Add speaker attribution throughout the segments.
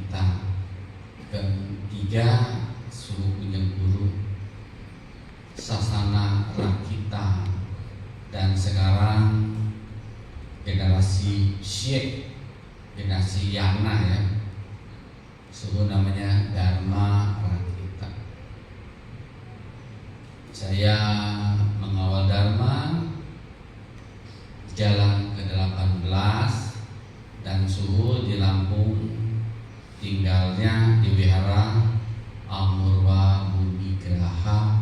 Speaker 1: kita. Ketiga, suhu punya guru, sasana rakita, dan sekarang generasi Syekh, generasi Yana ya, suhu namanya Dharma Rakita. Saya mengawal Dharma jalan ke-18 dan suhu di Lampung, tinggalnya di Wihara Amurwa Budi Graha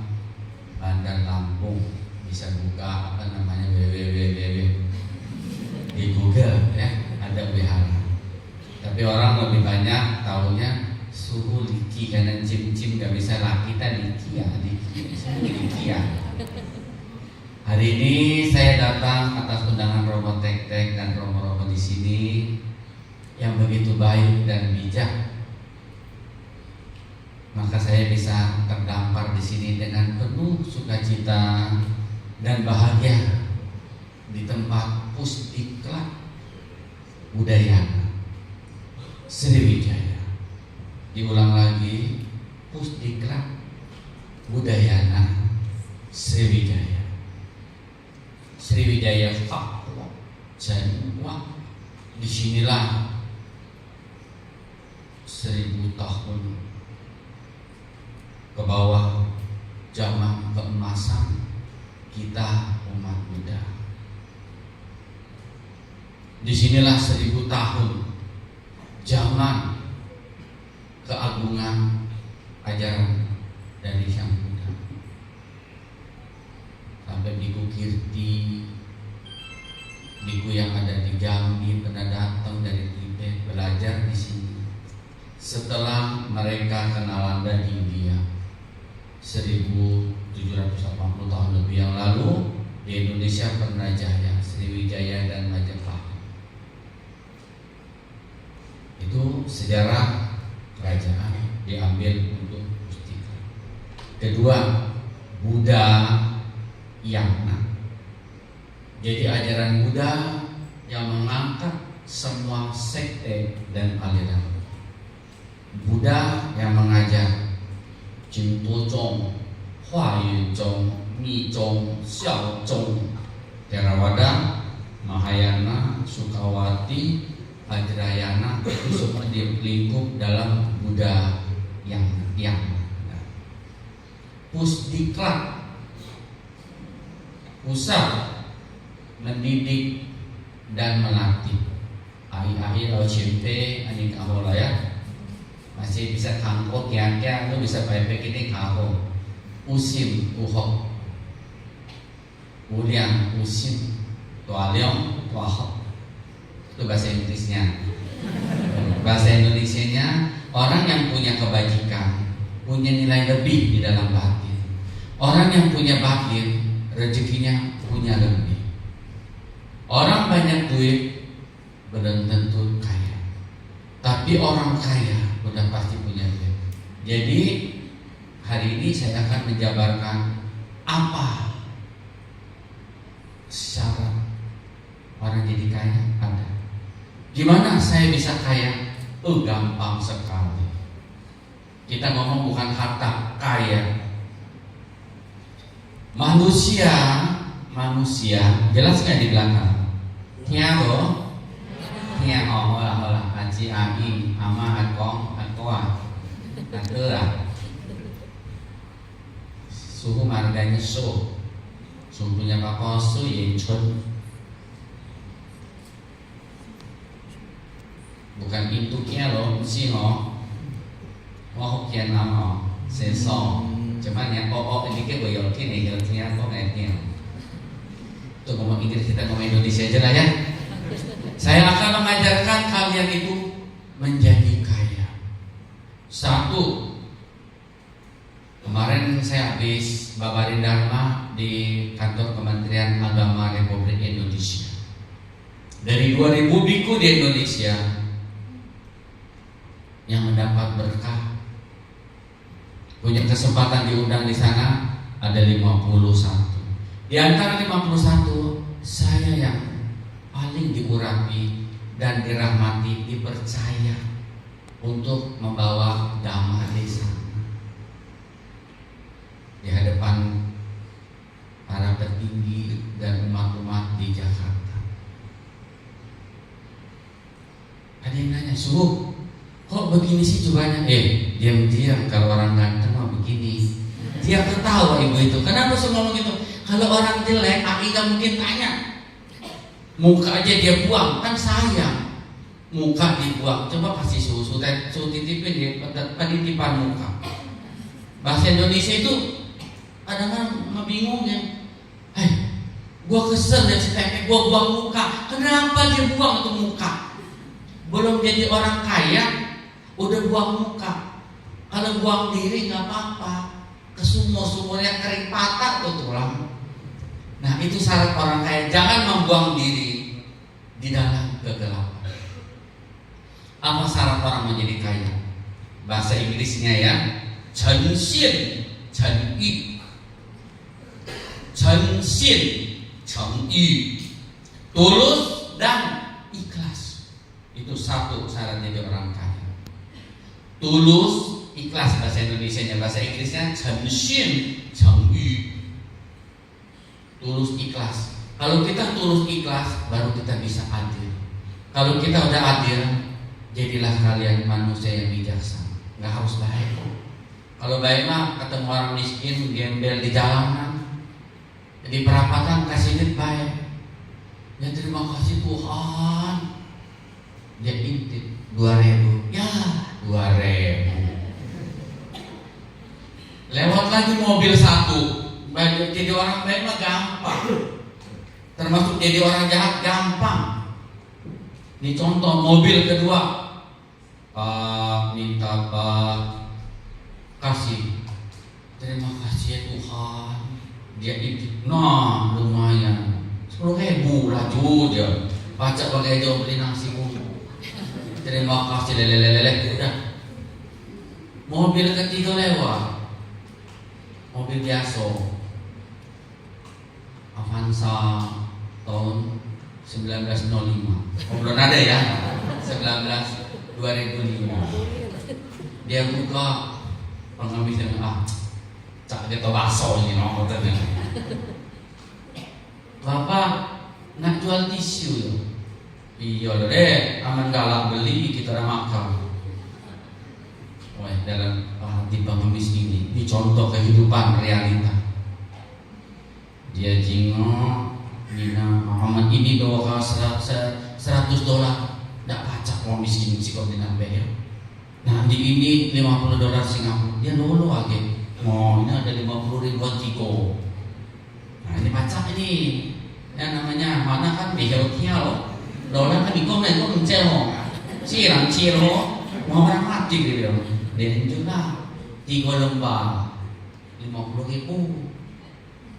Speaker 1: Bandar Lampung. Bisa buka www di Google ya, ada wihara. Tapi orang lebih banyak taunya suhu Liki, karena cim-cim gak bisa lah, kita Liki ya, suhu Liki ya. Hari ini saya datang atas undangan Romo Tek-Tek dan Romo-Romo di sini yang begitu baik dan bijak, maka saya bisa terdampar di sini dengan penuh sukacita dan bahagia di tempat Pusdiklat Budayana Sriwijaya. Diulang lagi, Pusdiklat Budayana Sriwijaya. Sriwijaya Fakwa Jawa. Disinilah 1000 tahun ke bawah zaman keemasan kita umat Buddha. Disinilah 1000 tahun zaman keagungan ajaran dari Sang Buddha. Sampai Biku Kirti, biku yang ada di Jambi pernah datang dari Tibet belajar di sini. Setelah mereka kenalanda di India 1780 tahun lebih yang lalu, di Indonesia pernah jaya Sriwijaya dan Majapahit. Itu sejarah kerajaan diambil untuk Pustika. Kedua, Buddha Yana. Jadi ajaran Buddha yang mengangkat semua sekte dan aliran. Buddha yang mengajar Jinto Zong, Hua Yun Zong, Mi Zong, Xiao Zong, Theravada, Mahayana, Sukawati, Vajrayana, itu semua dilingkup dalam Buddha yang Pusdiklat, pusat mendidik dan melatih. Ahi-ahi lau cimpe ani kahola ya, masih bisa kangkok ya, lu bisa baik-baik ini kaho. Usim uhok, uliang usim, tualiong tuahok. Itu bahasa Inggrisnya. Bahasa Indonesianya, orang yang punya kebajikan punya nilai lebih di dalam batin. Orang yang punya batin, rezekinya punya lebih. Orang banyak duit belum tentu kaya, tapi orang kaya udah pasti punya duit. Jadi hari ini saya akan menjabarkan apa syarat orang jadi kaya. Ada. Gimana saya bisa kaya? Gampang sekali. Kita ngomong bukan harta, kaya. Manusia, jelas nggak di belakang? Tiago, hola, aji, ami, ama, akong, akwa, akela. Suhu marganya suhunya Pak Su Yinchun. Bukan intuknya loh, sih loh. Hokkien nama, sesong. Cuman yang ini kayak boyokin nih, hilangnya kok kayaknya. Tuh ngomong Inggris, kita ngomong Indonesia aja lah ya. Saya akan mengajarkan kalian itu menjadi kaya. Satu, kemarin saya habis babarin Dharma di kantor Kementerian Agama Republik Indonesia. Dari 2000 biku di Indonesia yang mendapat berkah, punya kesempatan diundang di sana ada 51. Di antara 51, saya yang paling diurapi dan dirahmati, dipercaya untuk membawa damai desa di hadapan para petinggi dan umat-umat di Jakarta. Ada yang nanya, "Suh, kok begini sih cobanya?" Diam-diam, kalau orang ganteng mah begini. Dia ketawa ibu itu. Kenapa sih ngomong gitu? Kalau orang jelek, Aki gak mungkin tanya. Muka aja dia buang, kan sayang. Muka dibuang, coba kasih susu titipin dia, penitipan muka. Bahasa Indonesia itu kadang-kadang ngebingungin. Gua kesel dan si Tete, gua buang muka. Kenapa dia buang itu muka? Belum jadi orang kaya, udah buang muka. Kalau buang diri nggak apa-apa. Kesumur-sumurnya kering patah tuh tulang. Nah itu syarat orang kaya, jangan membuang diri di dalam kegelapan. Apa syarat orang menjadi kaya? Bahasa Inggrisnya ya, Chengxian, Chengyi, Chengxian, Chengyi, tulus dan ikhlas. Itu satu syarat jadi orang kaya. Tulus, ikhlas bahasa Indonesianya, bahasa Inggrisnya Chengxian, Chengyi. Tulus ikhlas. Kalau kita tulus ikhlas, baru kita bisa adil. Kalau kita udah adil, jadilah kalian manusia yang bijaksana. Nggak harus baik. Kalau baik mah ketemu orang miskin, gembel di jalanan, di perapatan kasih duit baik. Ya terima kasih Tuhan. Dia intip 2.000. Ya 2.000. Lewat lagi mobil satu. Jadi orang baik mah gampang. Termasuk jadi orang jahat gampang. Ini contoh mobil kedua. Pak, minta Pak, kasih. Terima kasih ya Tuhan. Dia intip. Nah lumayan 10.000 laju dia. Baca pakai jauh beli nasi bumbu. Terima kasih lele. Udah. Mobil ketiga lewat. Mobil biasa Avanza tahun 1905. Belum ada ya. 2005. Dia buka pengemisnya, cak dia bakso ini nomornya. Bapak nak jual tisu ya? Iya deh, aman galak beli kita makan. Wah, dalam hati pengemis ini contoh kehidupan realita. Dia jingok, Nina Muhammad ini bawa $100, nggak pacak mau miskin si koordinat bayar. Nah di ini $50 Singapura, dia nolo aja. Oh ini ada 50.000 tigo. Nah ini pacak ini, yang namanya mana kan behelnya loh. Dolar kan ikut naik kok mencel loh, sirang ciro, mau orang mati gitu. Dan juga 3 lembar 50.000.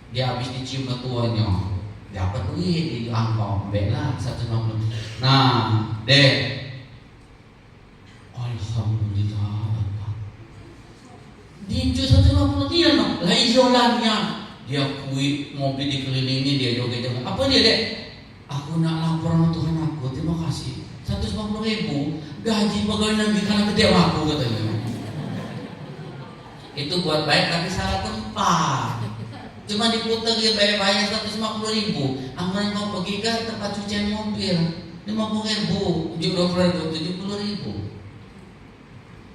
Speaker 1: Dia habis dicium ketuanya, dapat duit di angkot, bela 150. Nah, dek, alhamdulillah, diinjau 150 dia no, lah izolannya. Dia kui mobil dikelilingi, dia joget. Apa dia dek? Aku nak laporan Tuhan aku, terima kasih. 150.000 gaji pegawai negeri karena gede aku katanya. Itu buat baik tapi salah tempat. Cuma diputar dia bayar 150.000. Anggaran kau pergi ke tempat cucian mobil 50.000, 70.000.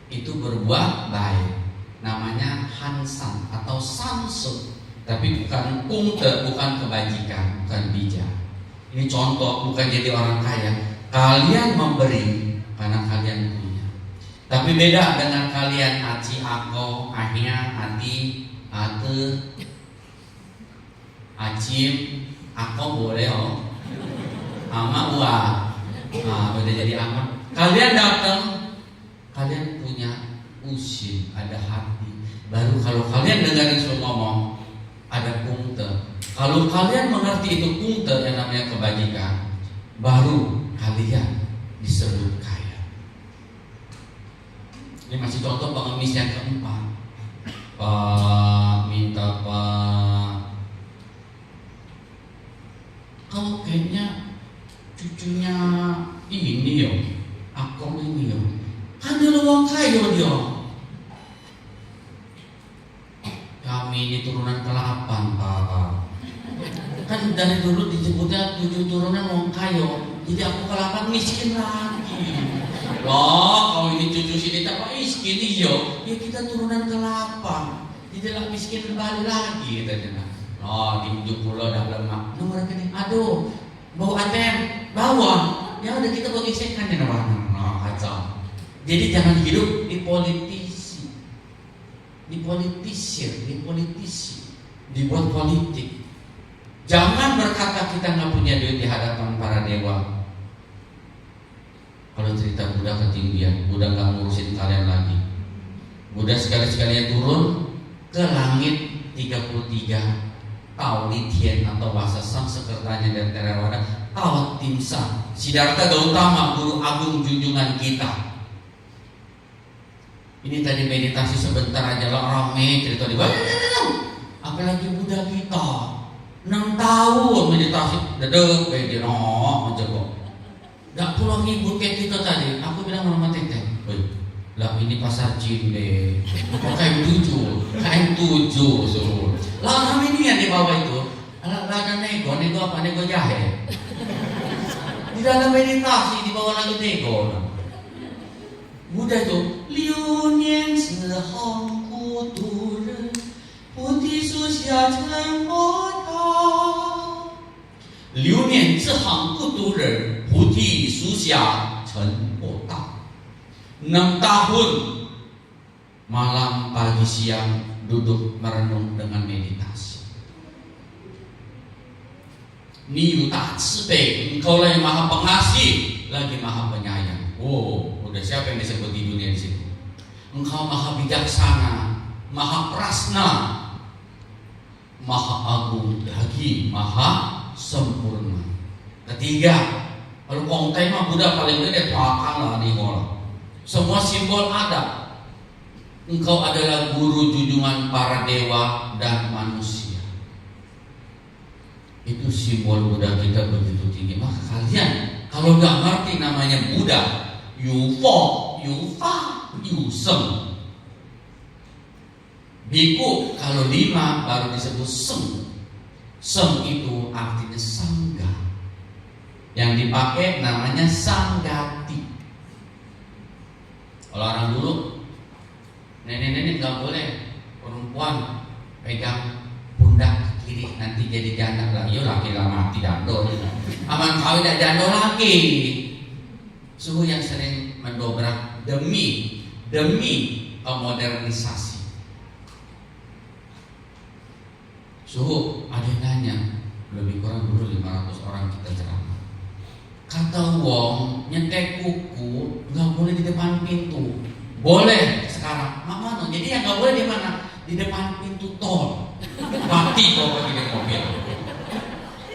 Speaker 1: Itu berbuat baik. Namanya hansan atau samsung. Tapi bukan kungte, bukan kebajikan, bukan bijak. Ini contoh, bukan jadi orang kaya. Kalian memberi karena kalian punya. Tapi beda dengan kalian aci ako, ahnya, ati, ate, acim, ako boleh oh. Ama uang. Nah, udah jadi aman. Kalian datang, kalian punya usin, ada hati. Baru kalau kalian dengarin suruh ngomong, ada punkte. Kalau kalian mengerti itu punkte yang namanya kebajikan, baru kalian disebut kaya. Ini masih contoh pengemis yang keempat. Pak, minta Pak. Kalau kayaknya cucunya ini yo, akong ini yo, kan dulu ini turunan ke-8 Pak. Kan dari dulu disebutnya 7 turunan wong kayo. Jadi aku ke-8 miskin lagi. Loh, kalau ini cucu sini tak miskin iyo. Ya kita turunan ke-8. Jadi lah miskin kembali lagi katanya. Oh, di ujung pulau dah lemak. Nomor rekening. Aduh, bau ATM, bawa. Ya udah kita bagi sekan ya nomor. Nah, kacau. Jadi jangan hidup di politisi. Dipolitisir, dibuat politik. Jangan berkata kita nggak punya duit di hadapan para dewa. Kalau cerita Buddha ketinggian, Buddha nggak ngurusin kalian lagi. Buddha sekali-sekalinya turun ke langit 33 Tao Li Tian atau bahasa Sang sekretanya dan Theravada Tao Tim Sa Siddhartha Gautama, guru agung junjungan kita. Ini tadi meditasi sebentar aja lah rame cerita di bawah. Apalagi Buddha kita 6 tahun meditasi dedek kayak gini, aja kok. Gak pulang ngibut kayak kita tadi. Aku bilang sama Teteh, lah ini pasar jin deh. Kok kayak 7 suruh. Lah kami ini yang di bawah itu, ada nego apa? Nego jahe. Di dalam meditasi di bawah lagi nego. Buddha itu Liu nian si hang ku tu ren Puti su xia chen bo ta Liu nian si hang ku tu ren Puti su xia chen bo ta 6 tahun malam pagi siang duduk merenung dengan meditasi. Ni yu ta ci bei, engkau lah yang maha pengasih lagi maha penyayang. Oh, udah siapa yang disebut di dunia di situ? Engkau maha bijaksana, maha prasna, maha agung lagi maha sempurna. Ketiga, kalau kongkai mah Buddha paling gede pakan lah nih bola. Semua simbol ada. Engkau adalah guru junjungan para dewa dan manusia. Itu simbol Buddha kita begitu tinggi. Maka kalian kalau nggak ngerti namanya Buddha, Yu Fo, Yu Fa, Yu Seng. Biku kalau 5 baru disebut Seng. Seng itu artinya sangga. Yang dipakai namanya sanggati. Kalau orang dulu, nenek-nenek nggak boleh perempuan pegang pundak kiri nanti jadi janda lah. Yo laki lah mati jando. Aman kawin dan jando laki. Suhu yang sering mendobrak demi modernisasi. Suhu ada yang nanya, lebih kurang dulu 500 orang kita ceramah. Kata wong nyetek kuku nggak boleh di depan pintu. Boleh sekarang, mama no. Jadi yang nggak boleh di mana? Di depan pintu tol. Mati kau pergi di mobil.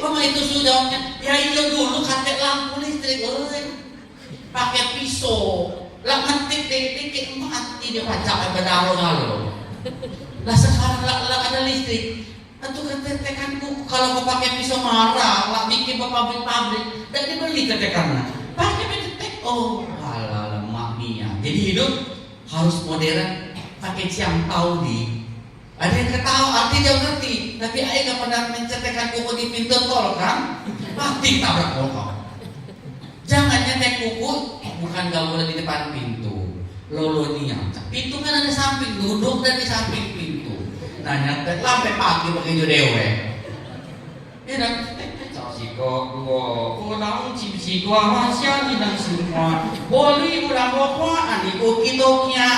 Speaker 1: Mama itu sudahnya. Ya itu dulu katek lampu listrik, pakai pisau, lah ngetik titik mati dia pacak berdarah. Lah sekarang lah ada listrik. Itu ketekan kuku kalau kau pakai pisau marah, lah bikin pabrik dan dibeli ketekannya. Pakai ketek, oh alah lemak Mia. Jadi hidup harus modern, pakai siang tahu di. Ada yang ketawa, artinya dia ngerti. Tapi ayah nggak pernah mencetekan kuku di pintu tol kan? Mati tabrak kau. Jangan nyetek kuku, bukan nggak boleh di depan pintu. Lolonia, pintu kan ada samping, duduk dan di samping pintu. Nanya sampai pagi begitu dewe. Ya dan siko dua pulang siko masih di dalam semua. Boleh udah bawa aniku kitoknya.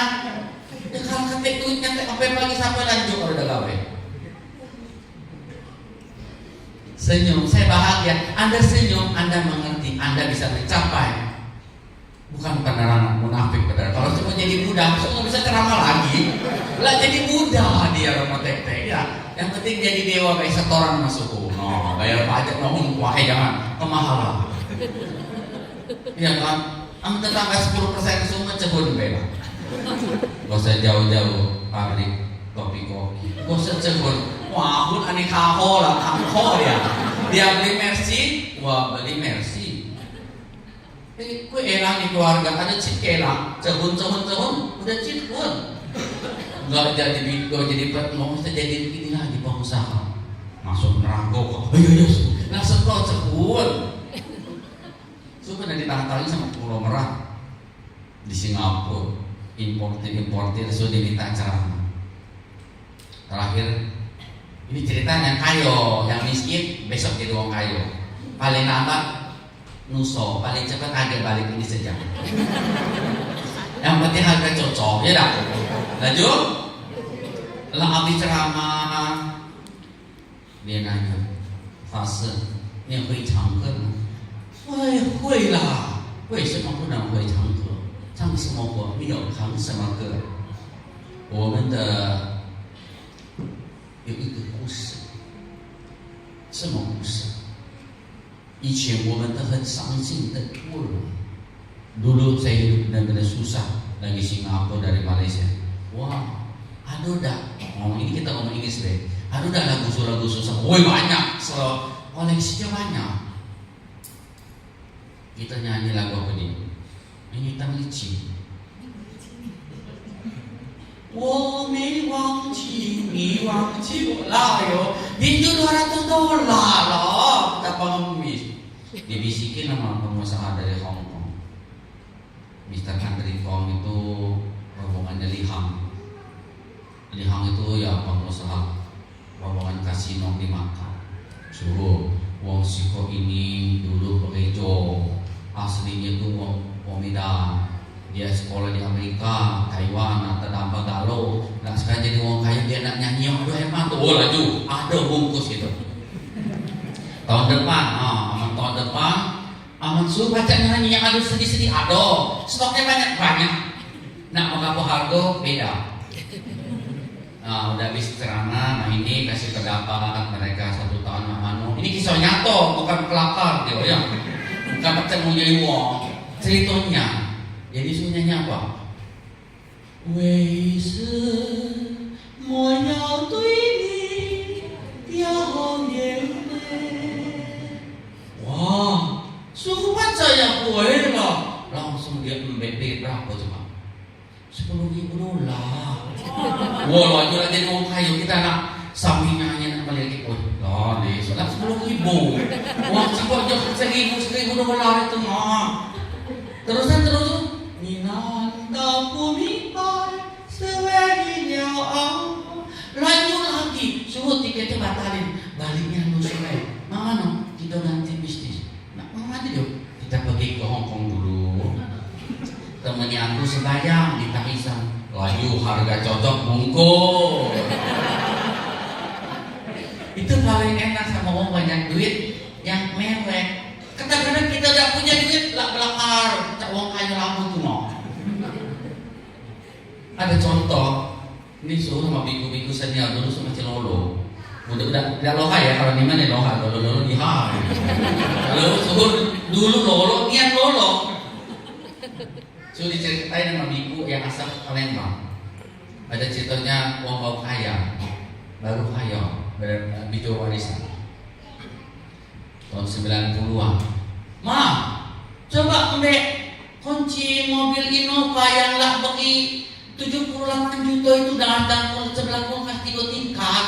Speaker 1: Kalau ketik duitnya sampai pagi sampai lanjut kalau udah gawe. Senyum, saya bahagia. Anda senyum, Anda mengerti, Anda bisa mencapai. Bukan penerangan munafik benar. Kalau cuma jadi Buddha, nggak bisa ceramah lagi. Lah jadi Buddha dia rumah tek-tek ya. Yang penting jadi dewa kayak setoran masuk. No, bayar pajak ngomong wahai jangan kemahalan. Iya kan? Am tetangga 10% semua cebun bela. Gak usah jauh-jauh pabrik kopi-kopi. Gak usah cebun. Wah, pun aneka lah, angkor ya. Dia beli Mercy, wah beli Mercy. Kue elang di keluarga ada cik elang, cebun udah cik pun. nggak jadi ngomong jadi ini lagi pengusaha, masuk neraka kok. Ayo langsung kau sebut. Sudah ditantangin sama Pulau Merah di Singapura, importir sudah diminta ceramah. Terakhir ini ceritanya kayo, yang miskin besok jadi orang kayo, paling lambat nuso, paling cepat agak balik ini sejam. Yang penting harga cocok, ya dah. Lanjut, lah habis ceramah dia nanya, fase你会唱歌吗？会啦，为什么不能会唱歌？唱什么歌？没有唱什么歌？我们的有一个故事，什么故事？以前我们都很伤心的过了。Dulu saya hidup benar-benar susah dari Singapura, dari Malaysia. Wah, aduh dah. Ini kita ngomong Inggris deh. Aduh dah lagu susah. Woi banyak, koleksinya banyak. Kita nyanyi lagu apa nih? Ini hitam licin. 我没忘记你忘记我lah yo. Itu $200 loh. Kita pengemis. Dibisikin sama pengusaha dari Hong Kong. Mr. Andri Kong itu rombongannya Lihang. Lihang itu ya pengusaha rombongan kasino di Makau. Suruh wong Siko ini dulu pekerja, aslinya itu wong Medan. Dia sekolah di Amerika, Taiwan, atau Dampak Galo. Nah sekarang jadi wong kaya, dia nak nyanyi, aduh hemat tuh, oh laju, ada bungkus gitu. Tahun depan, aman tahun depan, aman suruh baca nyanyi yang ada sedih-sedih, ada. Stoknya banyak. Nah mengaku harga beda. Nah udah habis ceramah, nah ini kasih pendapat mereka 1 tahun manu. Ini kisah nyata, bukan kelakar dia ya. Bukan macam mau jadi wong, ceritanya. Jadi sunnahnya apa? 为什么要对你掉眼泪 Wah, suruh baca yang boleh lah. Langsung dia membebek berapa cuma? $10,000. Wah, laju lah jadi orang kaya kita nak sampingannya nak balik ikut. Lah, deh, sudah $10,000. Wah, cukup je $1,000 itu mah. Terus. 你难道不明白是为你了啊 Lanjut lagi, suruh tiketnya batalin, baliknya lu sore. Mama no, kita nanti bisnis. Nah, mama yuk, kita pergi ke Hong Kong dulu. Temennya aku sembahyang di Tahisan. Laju harga cocok bungkus. Itu paling enak sama orang banyak duit yang mewah. Kadang-kadang kita tidak punya duit, belakar, cak uang kaya rambut tuh mau. Ada contoh, ini suruh sama biku-biku senior dulu sama Cilolo. Udah loha ya, kalau di mana loha, lolo di hari. Kalau suruh dulu lolo, niat lolo. Suruh diceritain sama biku yang asal Palembang. Ada ceritanya uang bau kaya, baru kaya, bicara warisan. Tahun 90-an. Ma, coba ambil kunci mobil Innova yang lah bagi 78 juta itu datang ke sebelah kulkas 3 tingkat.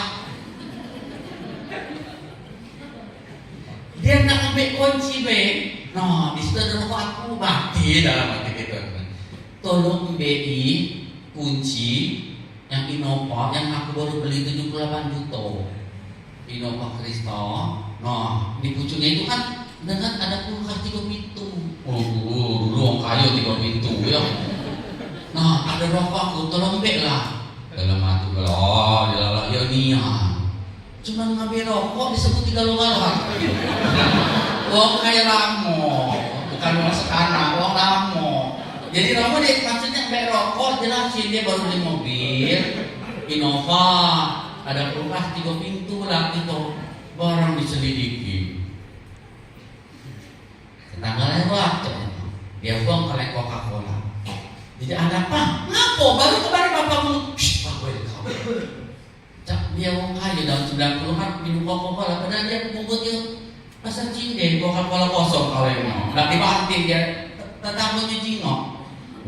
Speaker 1: Dia nak ambil kunci be. Nah, di situ ada aku mati dalam hati kita. Tolong ambil kunci yang Innova yang aku baru beli 78 juta. Innova Crista. Nah, di pucuknya itu kan dengan ada kulkas 3 pintu. Dulu orang kaya 3 pintu ya. Nah, ada rokok aku, tolong bek lah. Dalam hati kalau dilalah ya niat. Cuma ngambil rokok disebut 3 logalan. Orang kaya lamo, bukan orang sekarang, orang lamo. Jadi lamo dia maksudnya bek rokok jelasin dia baru beli mobil Innova, ada kulkas 3 pintu lah gitu. Barang diselidiki. Tetangga lewat, dia buang kaleng Coca-Cola. Jadi ada apa? Ngapo? Baru kemarin bapakmu. Pak gue dikawin. Dia orang kaya dalam 90-an minum Coca-Cola. Padahal dia bungkusnya pasar cinde Coca-Cola kosong kalengnya. Nggak dibanting dia. Tetangganya jingok.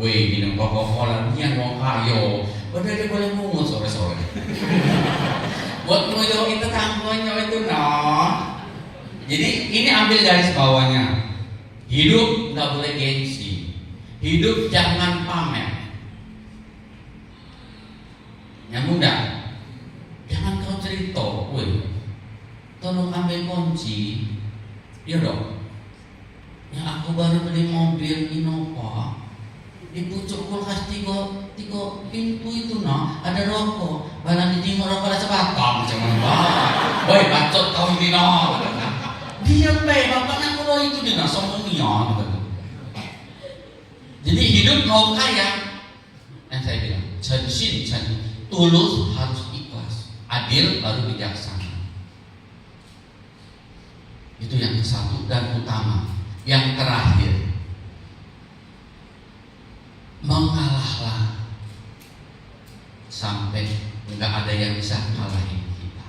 Speaker 1: Weh minum Coca-Cola dia orang kaya. Udah dia boleh mungut sore-sore. Buat ngoyo itu tanggonya itu Jadi ini ambil garis bawahnya. Hidup nggak boleh gengsi. Hidup jangan pamer. Yang muda, jangan kau cerita, tolong ambil kunci. Ya dong. Ya aku baru beli mobil Innova. Di pucuk kulkas tiga pintu itu ada rokok. Barang di timur rokok ada sebatang macam mana? Woi bacot kau ini Diam bapaknya kalau itu dia sombongnya. Jadi hidup mau kaya, yang saya bilang, censin, tulus harus ikhlas, adil baru bijaksana. Itu yang satu dan utama. Yang terakhir, mengalahlah sampai nggak ada yang bisa kalahin kita.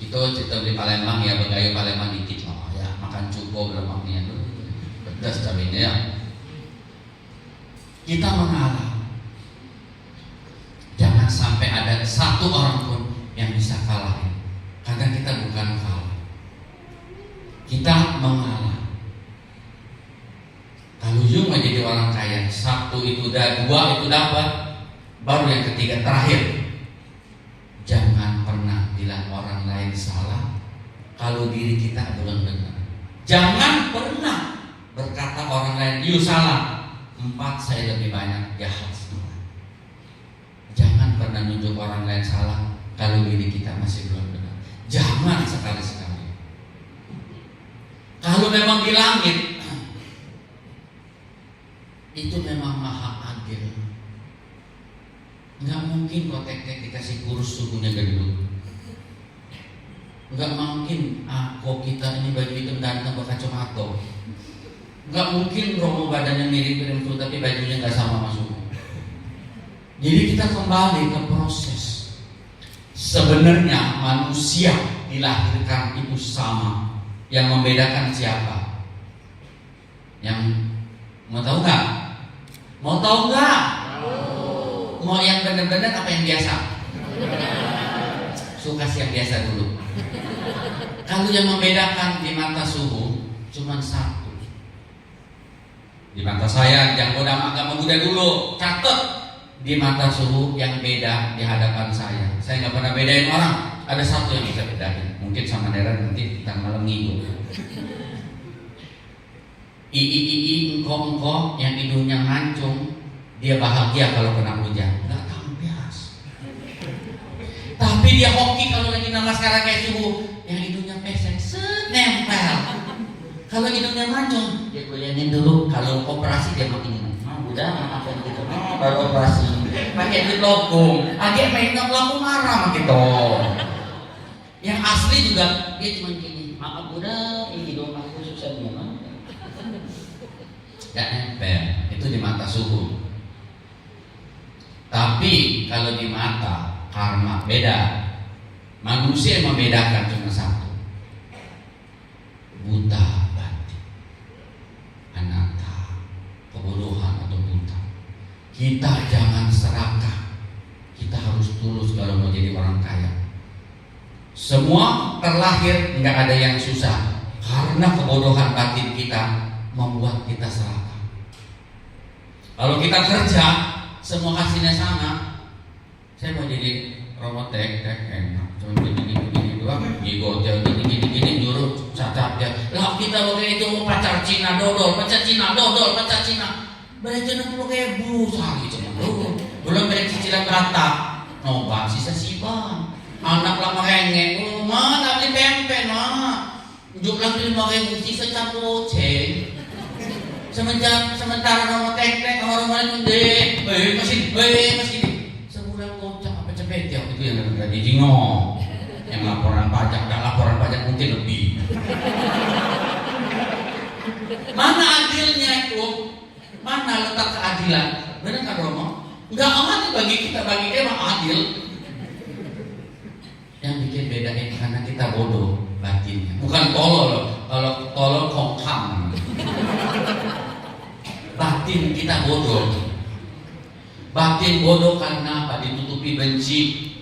Speaker 1: Itu cerita di Palembang ya, begayu Palembang dikit loh ya, makan cukup lemaknya tuh pedas cabenya ya. Kita mengalah, jangan sampai ada satu orang pun yang bisa kalahin, karena kita bukan kalah, kita mengalah. Kalau you mau jadi orang kaya, satu itu udah, dua itu dapat, baru yang ketiga terakhir, jangan pernah bilang orang lain salah kalau diri kita belum benar. Jangan pernah berkata orang lain you salah, 4 saya lebih banyak jahat semua. Jangan pernah nunjuk orang lain salah kalau diri kita masih belum benar. Jangan sekali-sekali. Kalau memang di langit itu memang maha adil. Nggak mungkin kok tek-tek dikasih kurus sukunya gendut. Nggak mungkin kok kita ini baju hitam ganteng berkacamata. Nggak mungkin Romo badannya mirip itu tapi bajunya nggak sama masuk. Jadi kita kembali ke proses. Sebenarnya manusia dilahirkan itu sama. Yang membedakan siapa? Yang mau tahu nggak? Mau tahu nggak? Mau yang benar-benar apa yang biasa? Suka yang biasa dulu. Kalau yang membedakan di mata suhu cuma satu. Di mata saya yang agama Buddha dulu, catat di mata suhu yang beda di hadapan saya. Saya nggak pernah bedain orang. Ada satu yang bisa bedain. Mungkin sama daerah nanti kita malam minggu. Engkong yang hidungnya mancung, dia bahagia kalau kena hujan. Nggak tampias. Tapi dia hoki kalau lagi namaskara kayak subuh, yang hidungnya pesek, nempel. Kalau hidungnya mancung, dia goyangin dulu. Kalau operasi dia makin udah makan gitu. Baru operasi, pakai duit logum. Dia main laku marah gitu. Yang asli juga dia cuma gini, maaf udah, ini hidung aku susah gimana? Gak nempel, itu di mata suhu. Tapi kalau di mata karma beda. Manusia yang membedakan cuma satu, buta batin, anatta, kebodohan atau buta. Kita jangan serakah. Kita harus tulus kalau mau jadi orang kaya. Semua terlahir nggak ada yang susah, karena kebodohan batin kita membuat kita serakah. Kalau kita kerja, semua hasilnya sama. Saya mau jadi robot tek enak, cuma begini doang, gigotel gini nyuruh cacat lah kita pakai itu pacar Cina dodol, pacar Cina. Berencana puluh ribu sehari cuma belum beri cicilan rata, nobat sisa siban. Anak lama hengeng, tak beli pempek jumlah 5.000 sisa campur ceng. Sementara nomor tek-tek orang lain gede, mesin sebulan kocak apa cepet ya itu yang ada di Jingo, yang laporan pajak dan laporan pajak mungkin lebih. Mana adilnya itu? Mana letak keadilan? Benar kan Romo? Enggak adil bagi kita, bagi dia mah adil. Yang bikin bedain karena kita bodoh batinnya, bukan tolol loh. Kalau tolol kongkam. Batin kita bodoh. Batin batin bodoh karena apa? Ditutupi benci,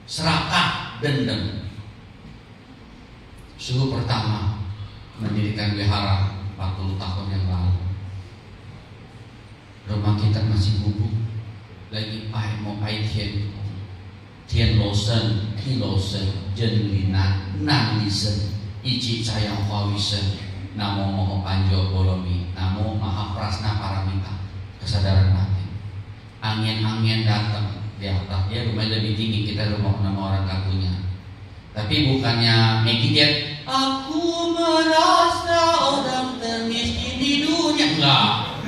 Speaker 1: serakah, dendam. Suhu pertama mendirikan wihara 40 tahun yang lalu. Rumah kita masih gubuk, lagi mau pai Tian losen, ki losen, jen lina, nan lisen, iji sayang hawisen, namo moho panjo bolomi, namo maha prasna paramita, kesadaran batin. Angin-angin datang di atas dia, rumahnya lebih tinggi, kita rumah nama orang kakunya. Tapi bukannya megidit, aku merasa orang termiskin di dunia. Enggak,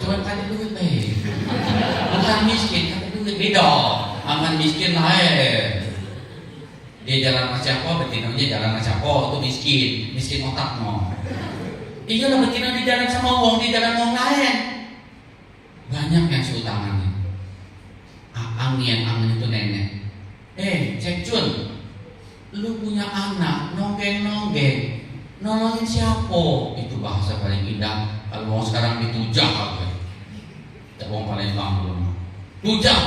Speaker 1: cuma kali duit bukan miskin, kali duit beda. Aman miskin lain. Dia jalan macapo, betinanya jalan macapo, itu miskin otak no. Iya lah betina di jalan sama wong, di jalan wong lain. Banyak yang seutangannya. Angin itu nenek. Cek Cun, lu punya anak, nonggeng, nolongin siapa? Itu bahasa paling indah. Kalau wong sekarang ditujak apa? Tak wong paling bangga. Tujak.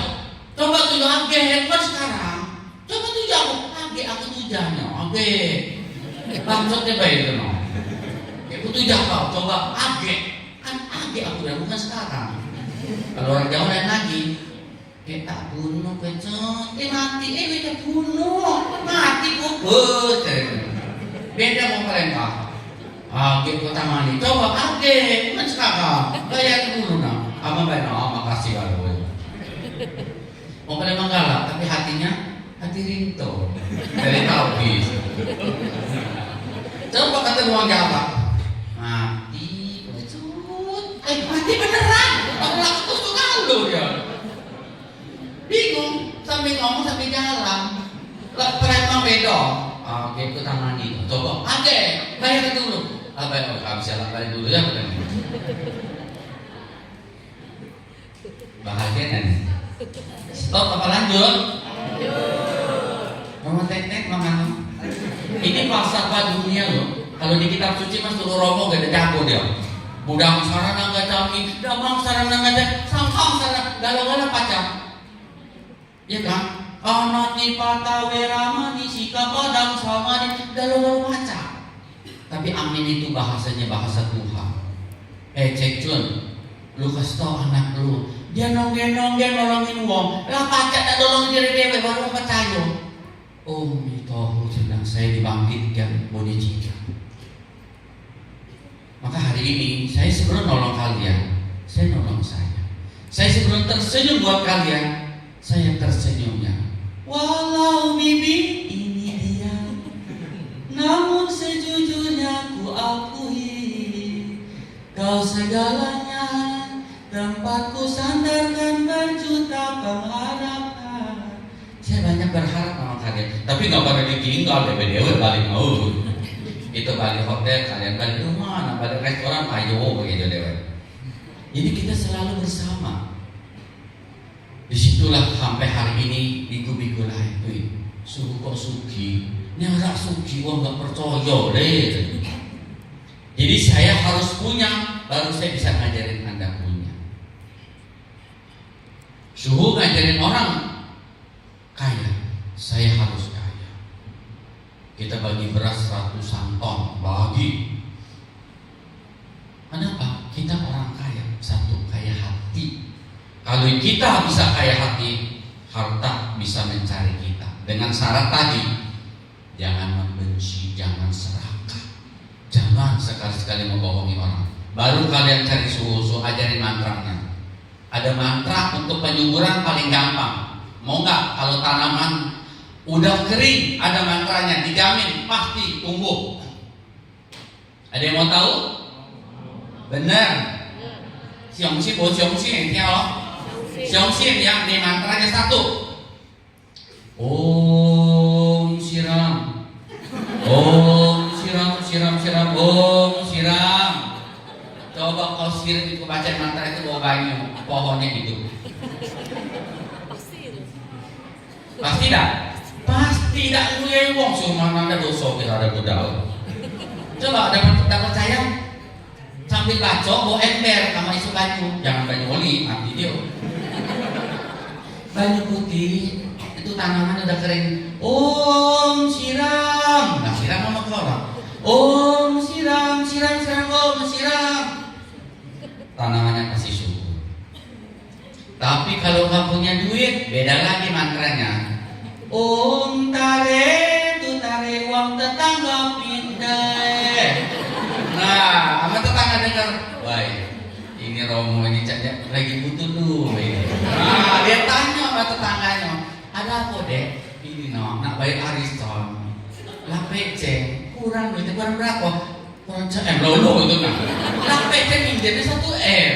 Speaker 1: Coba tujuh age kan sekarang. Coba tujuh aku tujahnya. Age. Maksudnya baik itu no. Aku tujah kau. Coba age. Kan age aku udah bukan sekarang. Kalau orang Jawa lain lagi. Kita bunuh pecah. Mati. Kita bunuh. Mati kubur. Beda mau perintah. Age kota mani. Coba age. Bukan sekarang. Bayar dulu no. Apa baik no. Makasih kalau. Mau pada Manggala, tapi hati rinto dari Taubis. Coba kata ruang Jawa, mati, mati beneran. Aku laku tusuk kaldu dia. Bingung, sambil ngomong sambil jalan. Perempuan beda. Oke, itu tangani. Coba, bayar dulu. Bayar, bisa bayar dulu ya. Bahagia nih. Stop apa lanjut? Mama tek mama. Ini falsafah dunia loh. Kalau di kitab suci mas Tulu Romo gak ada jago dia. Budang sarana gak cami, damang sarana gak ada, sangkang sarana galau-galau pacar. Iya kan? Anati pata weramani sika padang samani galau-galau pacar. Tapi amin itu bahasanya bahasa Tuhan. Cek Cun, lu kasih tau anak lu. Dia nonggeng nolongin wong. Lah pacak tak nolongin diri dia baru percaya. Toh sedang saya dibangkitkan boleh jika. Maka hari ini saya sebelum nolong kalian, saya nolong saya. Saya sebelum tersenyum buat kalian, saya tersenyumnya. Walau bibi ini dia, namun sejujurnya ku akui kau segalanya. Tempatku sandarkan berjuta pengharapan. Saya banyak berharap sama kalian, tapi nggak pada ditinggal dewe balik mau. Itu balik hotel, kalian balik rumah, nah balik restoran, ayo begitu dewe. Jadi kita selalu bersama. Disitulah sampai hari ini biku-biku lain tuh. Suhu kok suki, nyara suki, wah nggak percaya deh. Jadi saya harus punya, baru saya bisa ngajarin Anda punya. Suhu ngajarin orang kaya, saya harus kaya. Kita bagi beras ratusan ton, bagi. Kenapa? Kita orang kaya, satu kaya hati. Kalau kita bisa kaya hati, harta bisa mencari kita. Dengan syarat tadi, jangan membenci, jangan serakah, jangan sekali-sekali membohongi orang. Baru kalian cari suhu, ajarin mantranya. Ada mantra untuk penyuburan paling gampang. Mau nggak? Kalau tanaman udah kering, ada mantranya, dijamin pasti tumbuh. Ada yang mau tahu? Benar. Xiongxi bo xiongxi ya. Xiongxi yang di mantranya satu. Om siram. Om siram siram siram. Om siram. Coba kau siram itu baca mantra itu bawa banyu, pohonnya hidup. Pasti dah. Pasti dah gue wong cuma nanda dosa kita ada budal. Coba dapat percaya sambil baca bawa ember sama isu banyu, jangan banyu oli mati dia. Banyu putih itu tanaman udah kering. Om siram, nah siram sama orang. Om siram, om siram. Tanamannya pasti subur. Tapi kalau nggak punya duit, beda lagi mantranya. Om tare, tu tare uang tetangga pindah. Nah, sama tetangga dengar, wah ini Romo ini lagi butuh duit. Nah, dia tanya sama tetangganya, ada apa dek? Ini nak bayar Ariston, lah PC kurang duitnya kurang berapa? Kurang M lolo itu kan. Lah PC minjemnya 1 M.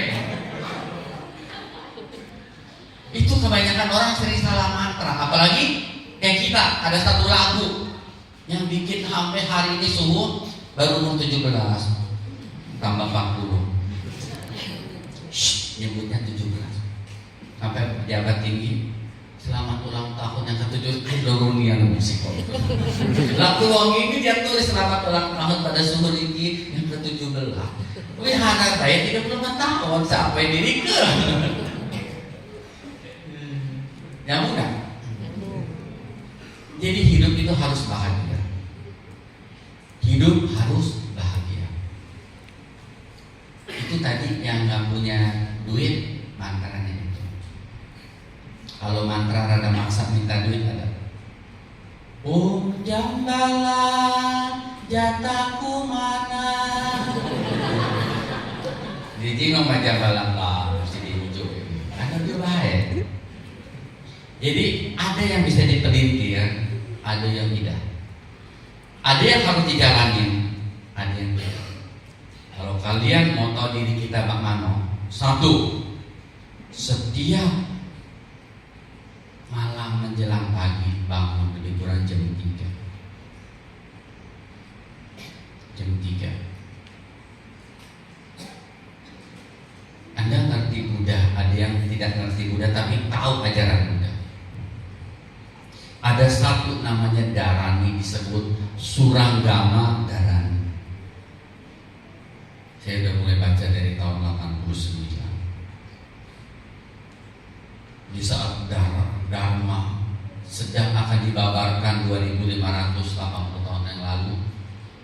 Speaker 1: Itu kebanyakan orang sering salah mantra, apalagi kayak kita ada satu lagu yang bikin sampai hari ini suhu baru umur 17 tambah 40. Nyebutnya 17 sampai pejabat tinggi selamat ulang tahun yang ke-7 doronian musik kok. Lagu wong ini dia tulis selamat ulang tahun pada suhu tinggi yang ke-17. Wih harap saya 35 tahun sampai diri ke. Ya mudah. Jadi hidup itu harus bahagia. Hidup harus bahagia. Itu tadi yang nggak punya duit mantranya itu. Kalau mantra rada maksa minta duit ada. Om jambalan jataku mana? Jadi ngomong jambalan lah mesti diujuk. Ada dia baik. Jadi ada yang bisa dipelintir, ada yang tidak. Ada yang harus dijalanin, ada yang tidak. Kalau kalian mau tahu diri kita Bang Mano, 1, setiap malam menjelang pagi bangun lebih kurang jam 3. Jam 3. Anda ngerti Buddha, ada yang tidak ngerti Buddha tapi tahu ajaran Buddha. Ada satu namanya Dharani, disebut Suranggama Dharani. Saya udah mulai baca dari tahun 89. Di saat Dharma sedang akan dibabarkan 2580 tahun yang lalu,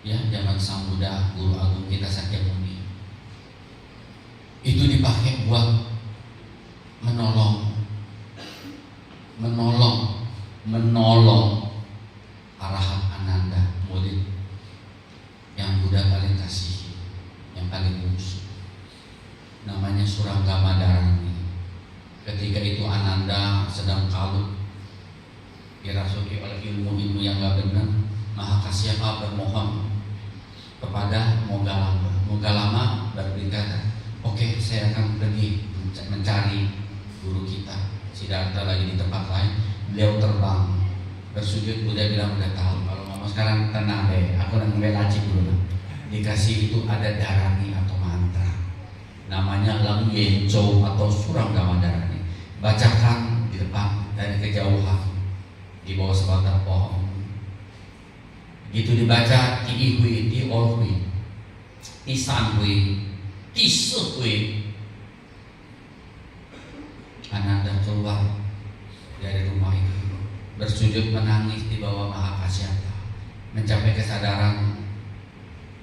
Speaker 1: ya zaman Sang Buddha, Guru Agung kita Sakyamuni, itu dipakai buat menolong Arahat Ananda, murid yang Buddha paling kasih, yang paling bungsu, namanya Suranggama Dharani. Ketika itu Ananda sedang kalut, dirasuki oleh ilmu-ilmu yang gak benar. Mahakasyapa bermohon kepada Mogalama. Mogalama berkata, oke, saya akan pergi mencari guru kita. Siddhartha lagi di tempat lain. Beliau terbang bersujud. Buddha bilang, udah tahu, kalau ngomong sekarang tenang deh, aku udah ngebelaci dulu. Dikasih itu ada Dharani atau mantra, namanya Lang Yenco atau Suranggama Dharani. Bacakan di depan dari kejauhan di bawah sebatang pohon. Begitu dibaca, ti ihui, ti orhui, ti sanhui, ti sehui, Ananda keluar dari rumah itu, bersujud menangis di bawah Mahakasyapa, mencapai kesadaran.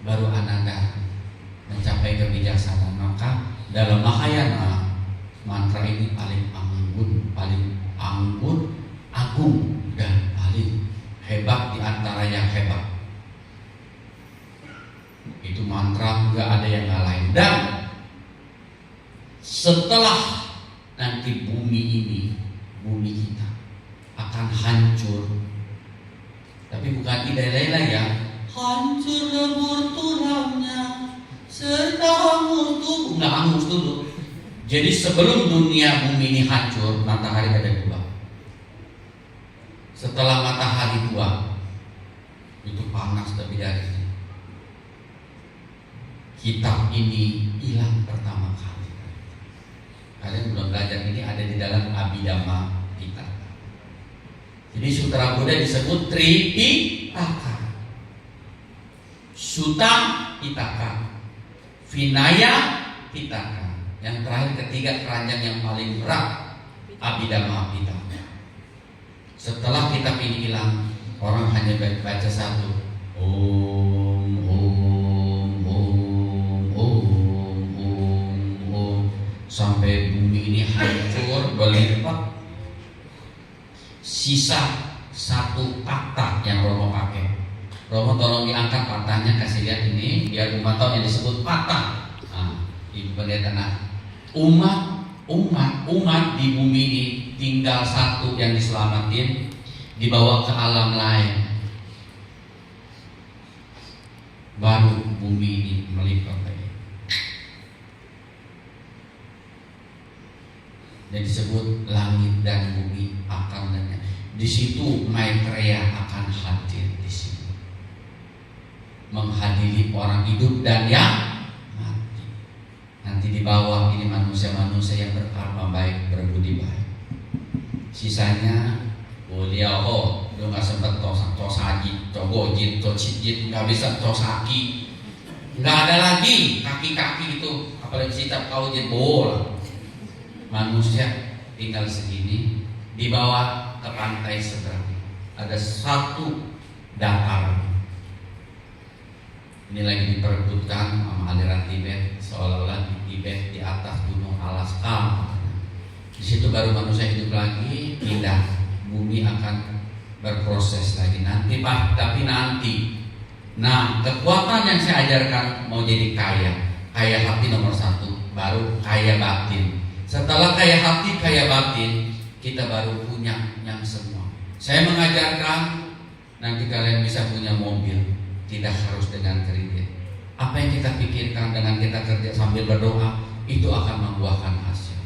Speaker 1: Baru Ananda mencapai kebijaksanaan. Maka dalam Mahayana, mantra ini paling anggun, agung, dan paling hebat di antara yang hebat. Itu mantra nggak ada yang ngalahin. Dan setelah nanti bumi kita akan hancur, tapi bukan tidak ya, hancur lebur tulangnya serta hangus tubuh. Nggak hangus dulu. Jadi sebelum dunia bumi ini hancur, matahari ada 2. Setelah matahari 2, itu panas lebih dari ini. Kitab ini hilang pertama kali. Kalian belum belajar, ini ada di dalam Abhidhamma Pitaka. Jadi Sutra Buddha disebut Tripitaka, Sutta Pitaka, Vinaya Pitaka. Yang terakhir ketiga keranjang yang paling berat abidama abidama. Setelah kitab ini hilang, orang hanya baca satu, Om, Om, Om, Om, Om, Om, sampai bumi ini hancur berlipat. Sisa satu patah yang Romo pakai. Romo tolong diangkat patahnya, kasih lihat ini biar umat tahu yang disebut patah. Nah, Ibu Pendeta, umat di bumi ini tinggal satu yang diselamatin, dibawa ke alam lain, baru bumi ini melipat lagi. Dan disebut langit dan bumi akan lenyap. Di situ Maitreya akan hadir di situ, menghadiri orang hidup dan yang mati. Nanti di bawah ini manusia-manusia yang berkarma baik, berbudi baik. Sisanya dia lu nggak sempat tosajit, cogojit, cocijit, nggak bisa tosaki, nggak ada lagi kaki-kaki itu, apalagi sitap kau jit bola. Manusia tinggal segini, dibawa ke pantai seberang. Ada satu dataran. Ini lagi diperebutkan sama aliran Tibet, seolah-olah di Tibet di atas gunung Alaska. Di situ baru manusia hidup lagi, pindah. Bumi akan berproses lagi nanti, Pak. Tapi nanti, nah kekuatan yang saya ajarkan mau jadi kaya hati nomor satu, baru kaya batin. Setelah kaya hati, kaya batin, kita baru punya yang semua. Saya mengajarkan nanti kalian bisa punya mobil, tidak harus dengan kredit. Apa yang kita pikirkan dengan kita kerja sambil berdoa, itu akan membuahkan hasil.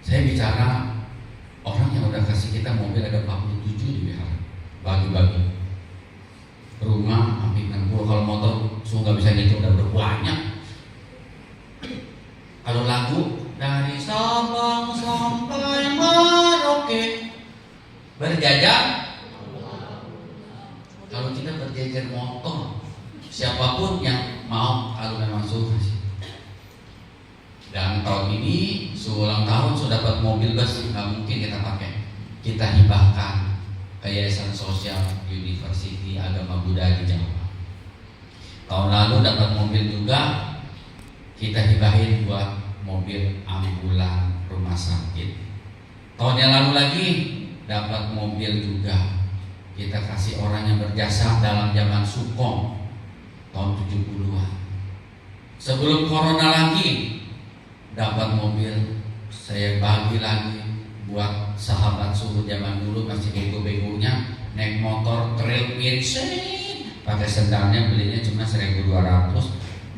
Speaker 1: Saya bicara orang yang udah kasih kita mobil ada 47 di wihara, bagi-bagi rumah hampir 60. Kalau motor nggak bisa ngitung, udah banyak. Kalau lagu dari Sabang sampai Merauke berjajar. Kalau kita berjajar motor, siapapun yang mau, kalau memang suka. Dan tahun ini seulang tahun sudah dapat mobil bus, nggak mungkin kita pakai. Kita hibahkan ke Yayasan Sosial University Agama Buddha di Jawa. Tahun lalu dapat mobil juga, kita hibahin buat mobil ambulan rumah sakit. Tahun yang lalu lagi dapat mobil juga, kita kasih orang yang berjasa dalam zaman Sukong tahun 70-an. Sebelum corona lagi dapat mobil, saya bagi lagi buat sahabat suhu zaman dulu masih bego-begonya naik motor trail miring, pakai sendalnya belinya cuma 1.200.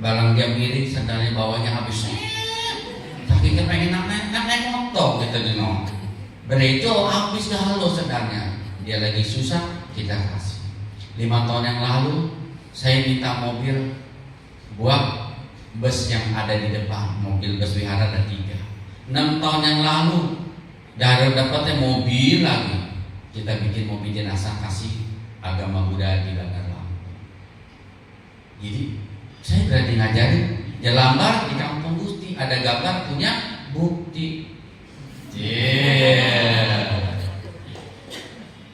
Speaker 1: Barang dia miring, sendalnya bawahnya habis. Tapi dia pengen naik motor gitu nih, no. Berejo habis dah lo sendalnya. Dia lagi susah, kita kasih. 5 tahun yang lalu saya minta mobil buat bus yang ada di depan, mobil bus wihara ada 3. 6 tahun yang lalu dari dapatnya mobil lagi, kita bikin mobil jenazah kasih Agama Buddha di Bandar Lampung. Jadi saya berarti ngajarin Jelambar di Kampung Gusti ada gambar punya bukti.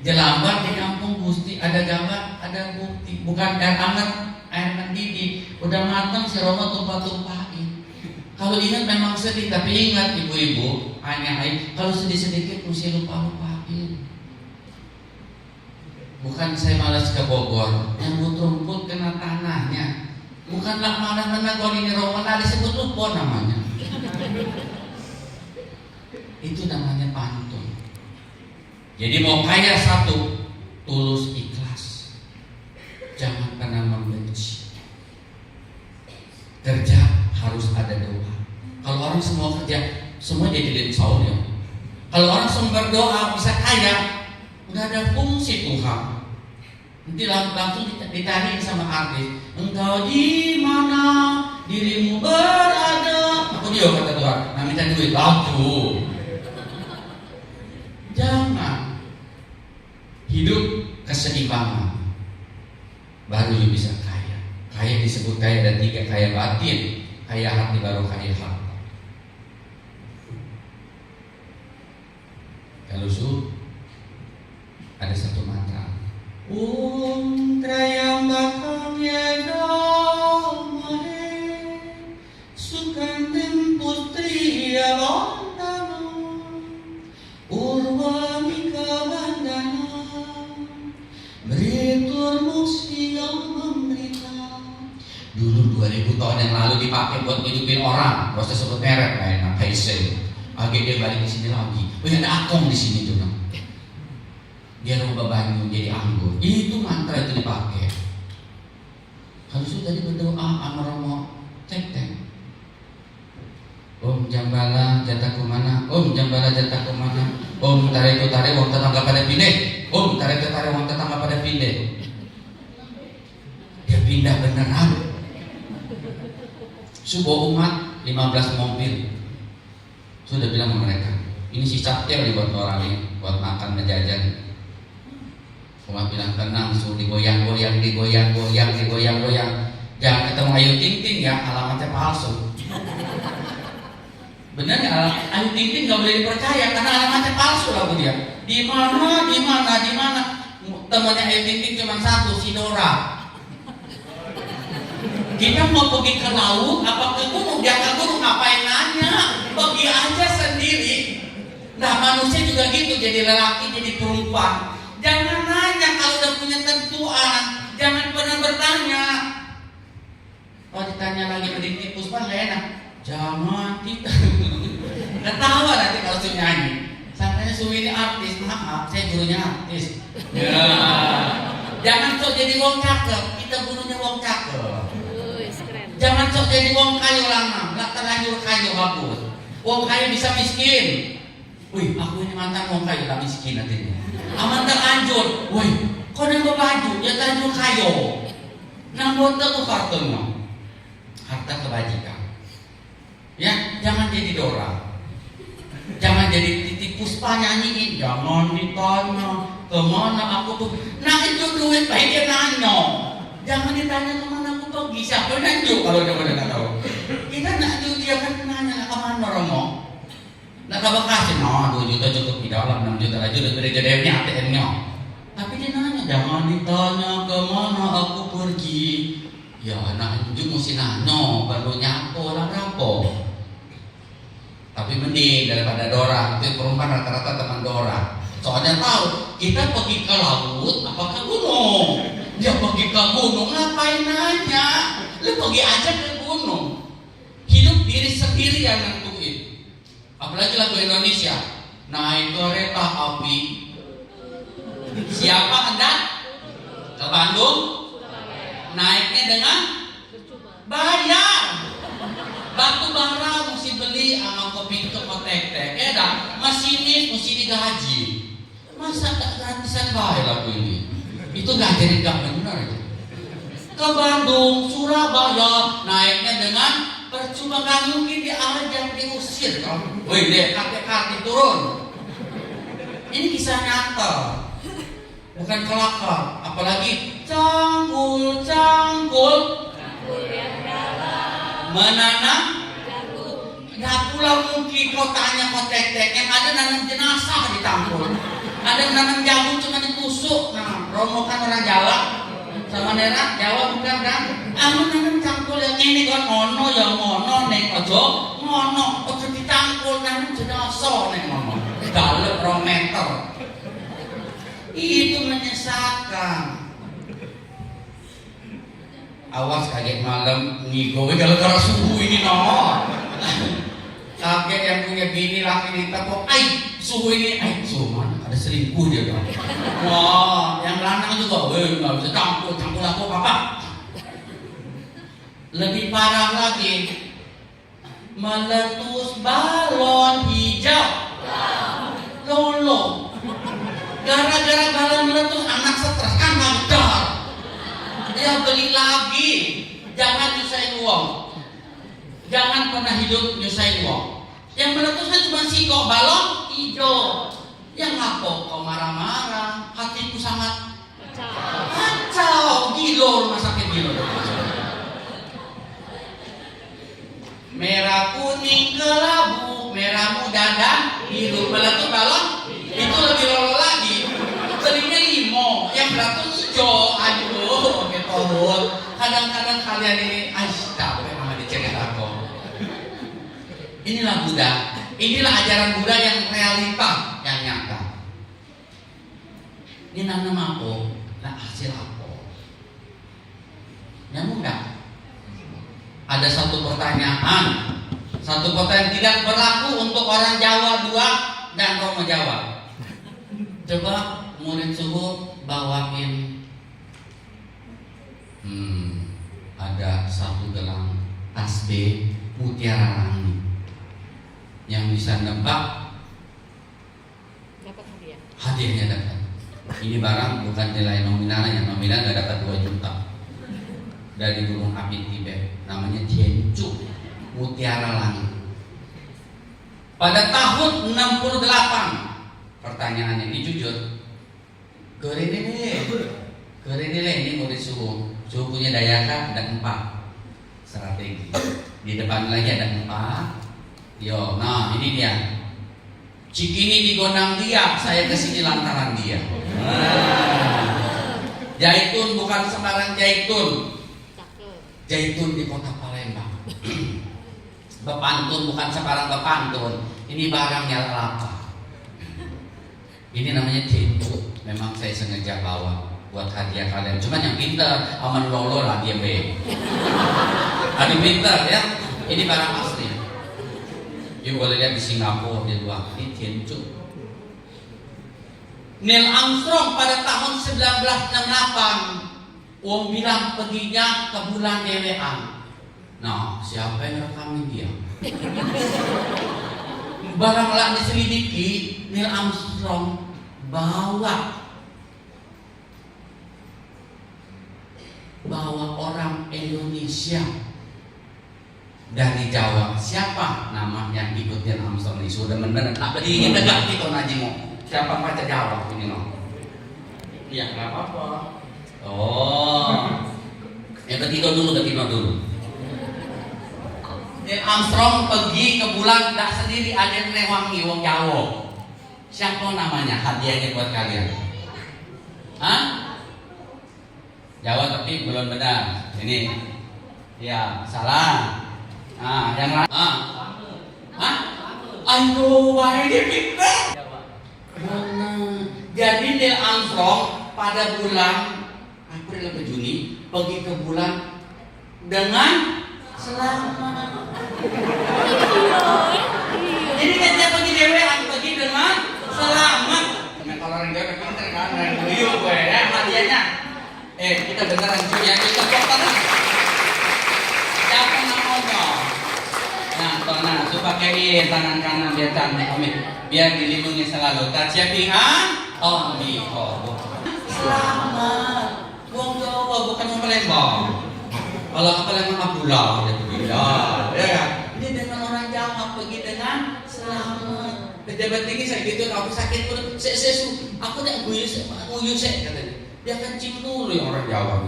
Speaker 1: Jelambar di Kampung Gusti ada gambar, ada bukti. Bukan air hangat, air mendidih, udah matang si Romo tumpah-tumpahin. Kalau ingat memang sedih, tapi ingat ibu-ibu, ayah-ayah, kalau sedih sedikit mesti lupa-lupain. Bukan saya malas ke Bogor, yang rumput kena tanahnya. Bukanlah malah menanggung ini Romo, tadi disebut lupa namanya. Itu namanya pantun. Jadi mau kaya satu, tulus ikhlas. Jangan pernah membenci. Kerja harus ada doa. Kalau orang semua kerja, semua jadi lead soul ya. Kalau orang semua berdoa bisa kaya, nggak ada fungsi Tuhan. Nanti langsung ditanya sama artis, engkau di mana dirimu berada? Aku dia kata Tuhan, nah minta duit langsung. Jangan. Hidup keseimbangan, baru you bisa kaya. Kaya disebut kaya ada 3, kaya batin, kaya hati baru kaya harta. Kalau ada satu mantra. Trayambakam yajamane sukandem putriya vandana urvamika vandana mritur musya amrita. Dulu 2000 tahun yang lalu dipakai buat hidupin orang, gak usah sebut merek, kayak enak Kaisei. Akhirnya dia balik ke sini lagi. Oh ya, ada Akong di sini tuh. Dia rubah Bandung jadi anggur. Itu mantra itu dipakai. Kalau sudah tadi berdoa amromo tek-tek. Om Jambala jataku mana? Om Jambala jataku mana? Om tarik wong tetangga pada pindah. Om tarik wong tetangga pada pindah. Dia pindah beneran. Sebuah umat 15 mobil. Sudah bilang sama mereka, ini si captel dibuat orang ini buat makan menjajan. Umat bilang tenang, suruh digoyang-goyang. Jangan ketemu Ayu Ting Ting ya, alamatnya palsu. Bener ya, Ayu Ting Ting gak boleh dipercaya karena alamatnya palsu lagu dia. Di mana? Temannya Ayu Ting Ting cuma satu, si Dora. Kita mau pergi ke laut, apa ke gunung? Dia ke gunung ngapain nanya? Pergi aja sendiri. Nah manusia juga gitu, jadi lelaki, jadi perempuan. Jangan nanya kalau udah punya tentuan. Jangan pernah bertanya. Kalau ditanya lagi berdiri Puspa gak enak. Jangan ketawa nanti kalau suruh nyanyi. Sangkanya suruh ini artis. Maaf, saya gurunya artis ya. Jangan sok jadi wong cakep. Kita gurunya wong cakep. Jangan sok jadi wong kayu lama. Gak terlanjur kayu bagus. Wong kayu bisa miskin. Wih, aku ini mantan wong kayu gak miskin nantinya. Aman terlanjur. Wih, kau nambah baju ya terlanjur kayu. Nambah tuh kartunya. Harta kebajikan. Ya, jangan jadi Dora. Jangan jadi Titi Puspa nyanyiin. Jangan ditanya kemana aku tuh. Nah itu duit baik dia nanya. Jangan ditanya kemana aku pergi. Siapa nanjuk kalau dia pada tahu. Kita nanjuk dia kan nanya kemana Romo. Nak kabar kasih, 2 juta cukup di dalam, 6 juta lagi udah gereja DM-nya, ATM-nya. Tapi dia nanya, jangan ditanya kemana aku pergi. Ya anak anjuk mesti nanya, baru nyapo lah berapa. Tapi mending daripada Dora, itu perempuan rata-rata teman Dora. Soalnya tahu, kita pergi ke laut, apa ke gunung. Dia pergi ke gunung, ngapain nanya? Lu pergi aja ke gunung. Hidup diri sendiri yang nentuin. Apalagi lagu Indonesia, naik kereta api. Siapa hendak ke Bandung? Naiknya dengan bayar. Batu bara mesti beli sama kopi toko tek-tek. Masinis mesti digaji. Masa tak gratisan bayar lagu ini? Itu gak jadi gak benar. Ke Bandung, Surabaya, naiknya dengan percuma, gak mungkin diajak diusir. Woi deh, kakek turun. Ini kisah nyata, bukan kelakar. Apalagi cangkul yang dalam menanam jagung. Gak pula mungkin kau tanya kau tek-tek. Yang ada nanam jenazah di cangkul. Ada nanam jagung cuma ditusuk. Nah, Romo kan orang Jawa sama daerah Jawa bukan kan? Nanam cangkul yang ini kan ngono ya ngono neng ojo ngono ojo dicangkul nanam jenazah neng ngono. Dalem 2 meter. Itu menyesatkan. Awas kaget malam ngigowe gara-gara suhu ini kaget yang punya bini laki ditepok, suhu ini, suhu mana? Ada selingkuh dia kan? Wah, yang lanang juga, nggak bisa campur aku apa? Lebih parah lagi, meletus balon hijau, lolo. Gara-gara balon meletus anak stres kan ngedar. Dia beli lagi. Jangan nyusahin uang. Jangan pernah hidup nyusahin uang. Yang meletus kan cuma siko balon hijau. Yang ngapok kau marah-marah. Hatiku sangat kacau. Gilo rumah sakit gilo. Merah kuning kelabu, merah muda dan biru. Meletus balon hijau. Jo, aduh, oke tohut. Kadang-kadang kalian ini, astaga, memang dicengit aku. Inilah Buddha. Inilah ajaran Buddha yang realita, yang nyata. Ini nama aku, nah hasil aku. Nyambung nggak? Ada satu pertanyaan tidak berlaku untuk orang Jawa 2 dan Romo Jawa. Coba murid suhu bawain ada satu gelang tasbih mutiara langit yang bisa nebak
Speaker 2: dapat hadiah.
Speaker 1: Hadiahnya dapat. Ini barang bukan nilai nominalnya, nominal nggak dapat 2 juta dari Gunung Api Tibet, namanya Tiancu, mutiara langit. Pada tahun 68, pertanyaannya ini jujur, Kerene ini murid suhu punya Dayaka ada 4 strategi. Di depan lagi ada 4. Yo, nah ini dia. Cikini digondang dia, saya kesini lantaran dia. Jaitun bukan sembarang jaitun. Jaitun di kota Palembang. Bepantun bukan sembarang bepantun. Ini barangnya langka. Ini namanya jaitun. Memang saya sengaja bawa buat hadiah kalian. Cuman yang pintar, aman lolo lah dia be. Ada pintar ya. Ini barang asli. You boleh lihat di Singapura di luar. Ini jaitun. Neil Armstrong pada tahun 1968 Wong bilang perginya ke bulan dewean. Nah, siapa yang rekamin dia? Baranglah diselidiki, Neil Armstrong bawa orang Indonesia dari Jawa. Siapa namanya ikut Neil Armstrong ini? Sudah benar tak berdingin tegak kita najimo. Siapa baca Jawa ini no? Iya, nggak apa-apa. Oh, ketidur dulu. Neil Armstrong pergi ke bulan tidak sendiri, ada yang newangi wong Jawa. Siapa namanya? Hadiahnya buat kalian. Hah? Jawa tapi belum benar. Ini, ya salah. Ah, yang lain. Hah? Ayo, wah ini pintar. Jadi Neil Armstrong pada bulan April atau Juni pergi ke bulan dengan selamat. Jadi kan dia pergi dewean, pergi dengan selamat. Nah, kalau orang Jawa pintar kan, yuk gue ya hadiahnya. Kita beneran punya kita tangan. Siapa yang ngomong? Nah, tona, coba pakai tangan kanan biar cantik, amin. Biar dilindungi selalu. Taciapingan, di selamat. Wong Jawa bukan orang Palembang. Kalau ke Palembang Abdullah gitu ya kan? Ini dengan orang Jawa pergi dengan selamat. Pejabat tinggi saya gitu, aku sakit pun aku tak guyu saya katanya. Dia kencing dulu yang orang Jawa.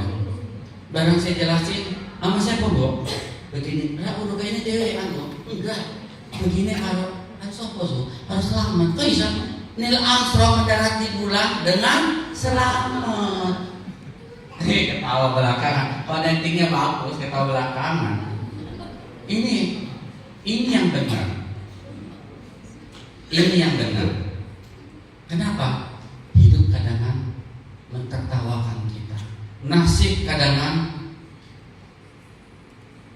Speaker 1: Barang saya jelasin, sama siapa bu? Begini, udah kayaknya dewean bu. Enggak, begini kalau harus selamat. Kok bisa? Neil Armstrong mendarat di bulan dengan selamat. Ketawa belakangan. Kalau datingnya bagus, ketawa belakangan. Ini yang benar. Ini yang benar. Kenapa? Hidup kadang mentertawakan kita. Nasib kadang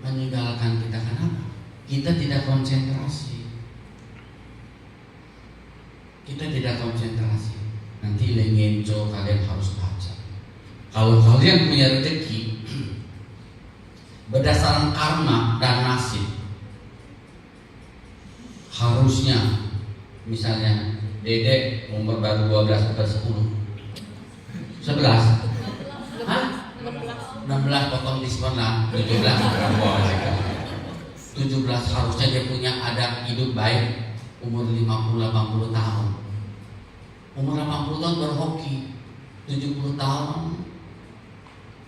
Speaker 1: meninggalkan kita. Kenapa? Kita tidak konsentrasi. Nanti lengenjo kalian harus baca. Kalau kalian punya rezeki berdasarkan karma dan nasib, harusnya misalnya Dedek umur baru 12 atau 10 11 hah? 16 potong diskon lah 17 harusnya dia punya ada hidup baik umur 50-80 tahun. Umur 80 tahun berhoki, 70 tahun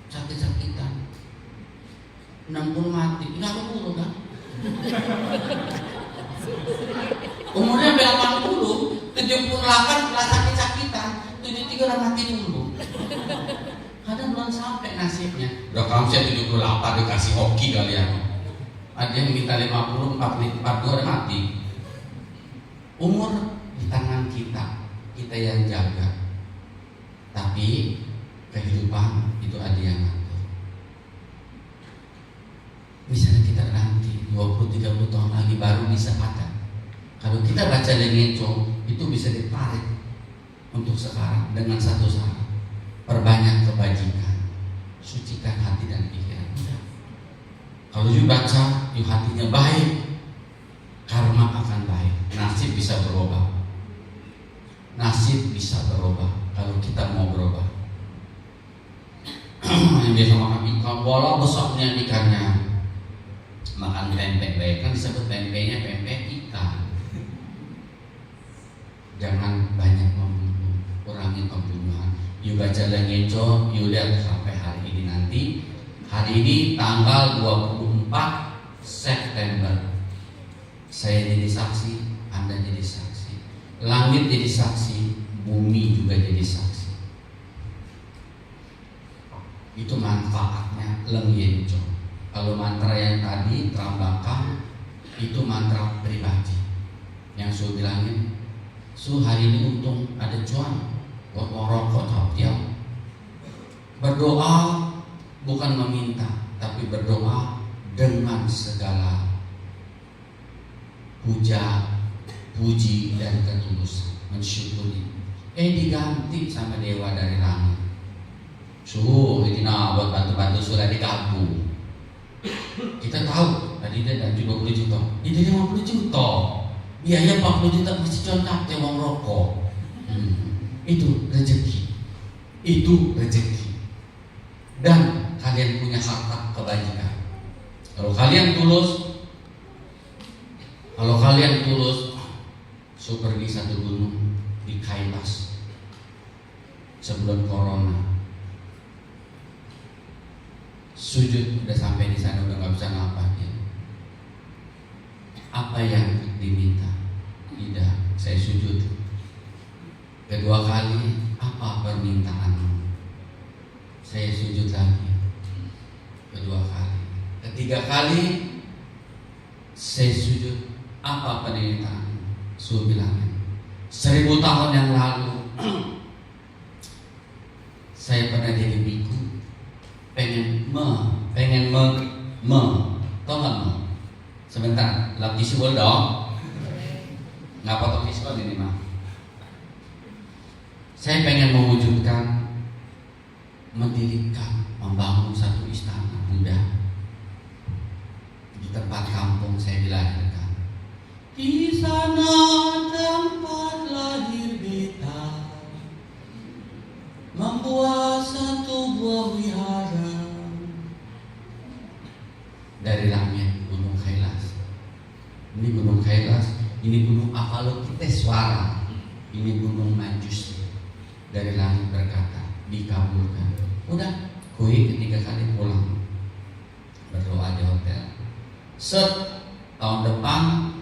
Speaker 1: sakit-sakitan, 60 mati, nggak perlu kan? Umurnya 80, 78 lah sakit-sakitan, 73 lah mati dulu. nasibnya. Udah kamu saya 78 dikasih hoki kalian. Ada yang minta 50, 42 udah mati. Umur di tangan kita, kita yang jaga. Tapi kehidupan itu ada yang ngatur. Misalnya kita nanti 20-30 tahun lagi baru bisa ada. Kalau kita baca Lengenco itu bisa ditarik untuk sekarang dengan satu syarat: perbanyak kebajikan, sucikan hati dan pikiran. Kalau you baca, you hatinya baik, karma akan baik. Nasib bisa berubah. Nasib bisa berubah kalau kita mau berubah. Yang biasa makan ikan, bola besarnya ikannya. Makan pempek baik, kan disebut pempeknya pempek ikan. Jangan banyak membunuh, kurangi pembunuhan. You baca Lengenco, you lihat sampai hari ini nanti. Hari ini tanggal 24 September. Saya jadi saksi, Anda jadi saksi. Langit jadi saksi, bumi juga jadi saksi. Itu manfaatnya Lengenco. Kalau mantra yang tadi Trambaka itu mantra pribadi. Yang Su bilangin, Su hari ini untung ada cuan buat rokok tiap. Berdoa bukan meminta, tapi berdoa dengan segala puji dan ketulusan, mensyukuri. Diganti sama dewa dari langit. Ini buat bantu-bantu sudah digabung. Kita tahu tadi dia dan 20 juta, ini 50 juta, biaya 40 juta masih contak uang rokok. Itu rezeki, itu rezeki. Dan kalian punya harta kebajikan. Kalau kalian tulus, Su pergi satu gunung di Kailas sebelum corona. Sujud udah sampai di sana udah nggak bisa ngapain. Apa yang diminta? Tidak, saya sujud. Kedua kali, apa permintaanmu? Saya sujud lagi. Kedua kali. Ketiga kali, saya sujud. Apa permintaanmu? Su bilangin, 1000 tahun yang lalu saya pernah jadi biku. Pengen tau nggak sebentar, lap visual dong, nggak potong visual ini mah. Saya pengen mewujudkan, mendirikan, membangun satu istana Buddha di tempat kampung saya dilahirkan. Di sana tempat lahir beta, membuat satu buah wihara. Dari langit Gunung Kailas. Ini Gunung Kailas, ini Gunung Avalokiteswara, ini Gunung Manjus. Dari langit berkata, dikabulkan. Udah, kui ketiga kali pulang, berdoa di hotel. Tahun depan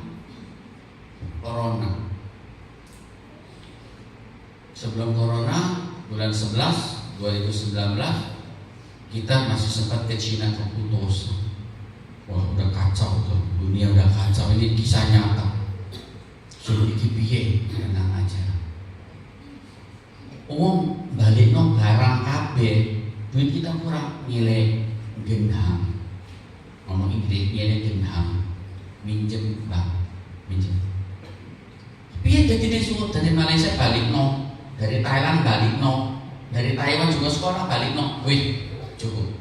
Speaker 1: corona. Sebelum corona, bulan 11 2019, kita masih sempat ke Cina, ke Putus. Wah, udah kacau tuh, dunia udah kacau. Ini kisah nyata. Suruh dikipiye, tenang aja. Balik garang kabeh, duit kita kurang, nilai gendam. Ngomong Inggris, nilai gendam. Minjem bang, minjem. Piye jadi disuruh dari Malaysia balik dari Thailand balik dari Taiwan juga sekolah balik wih cukup.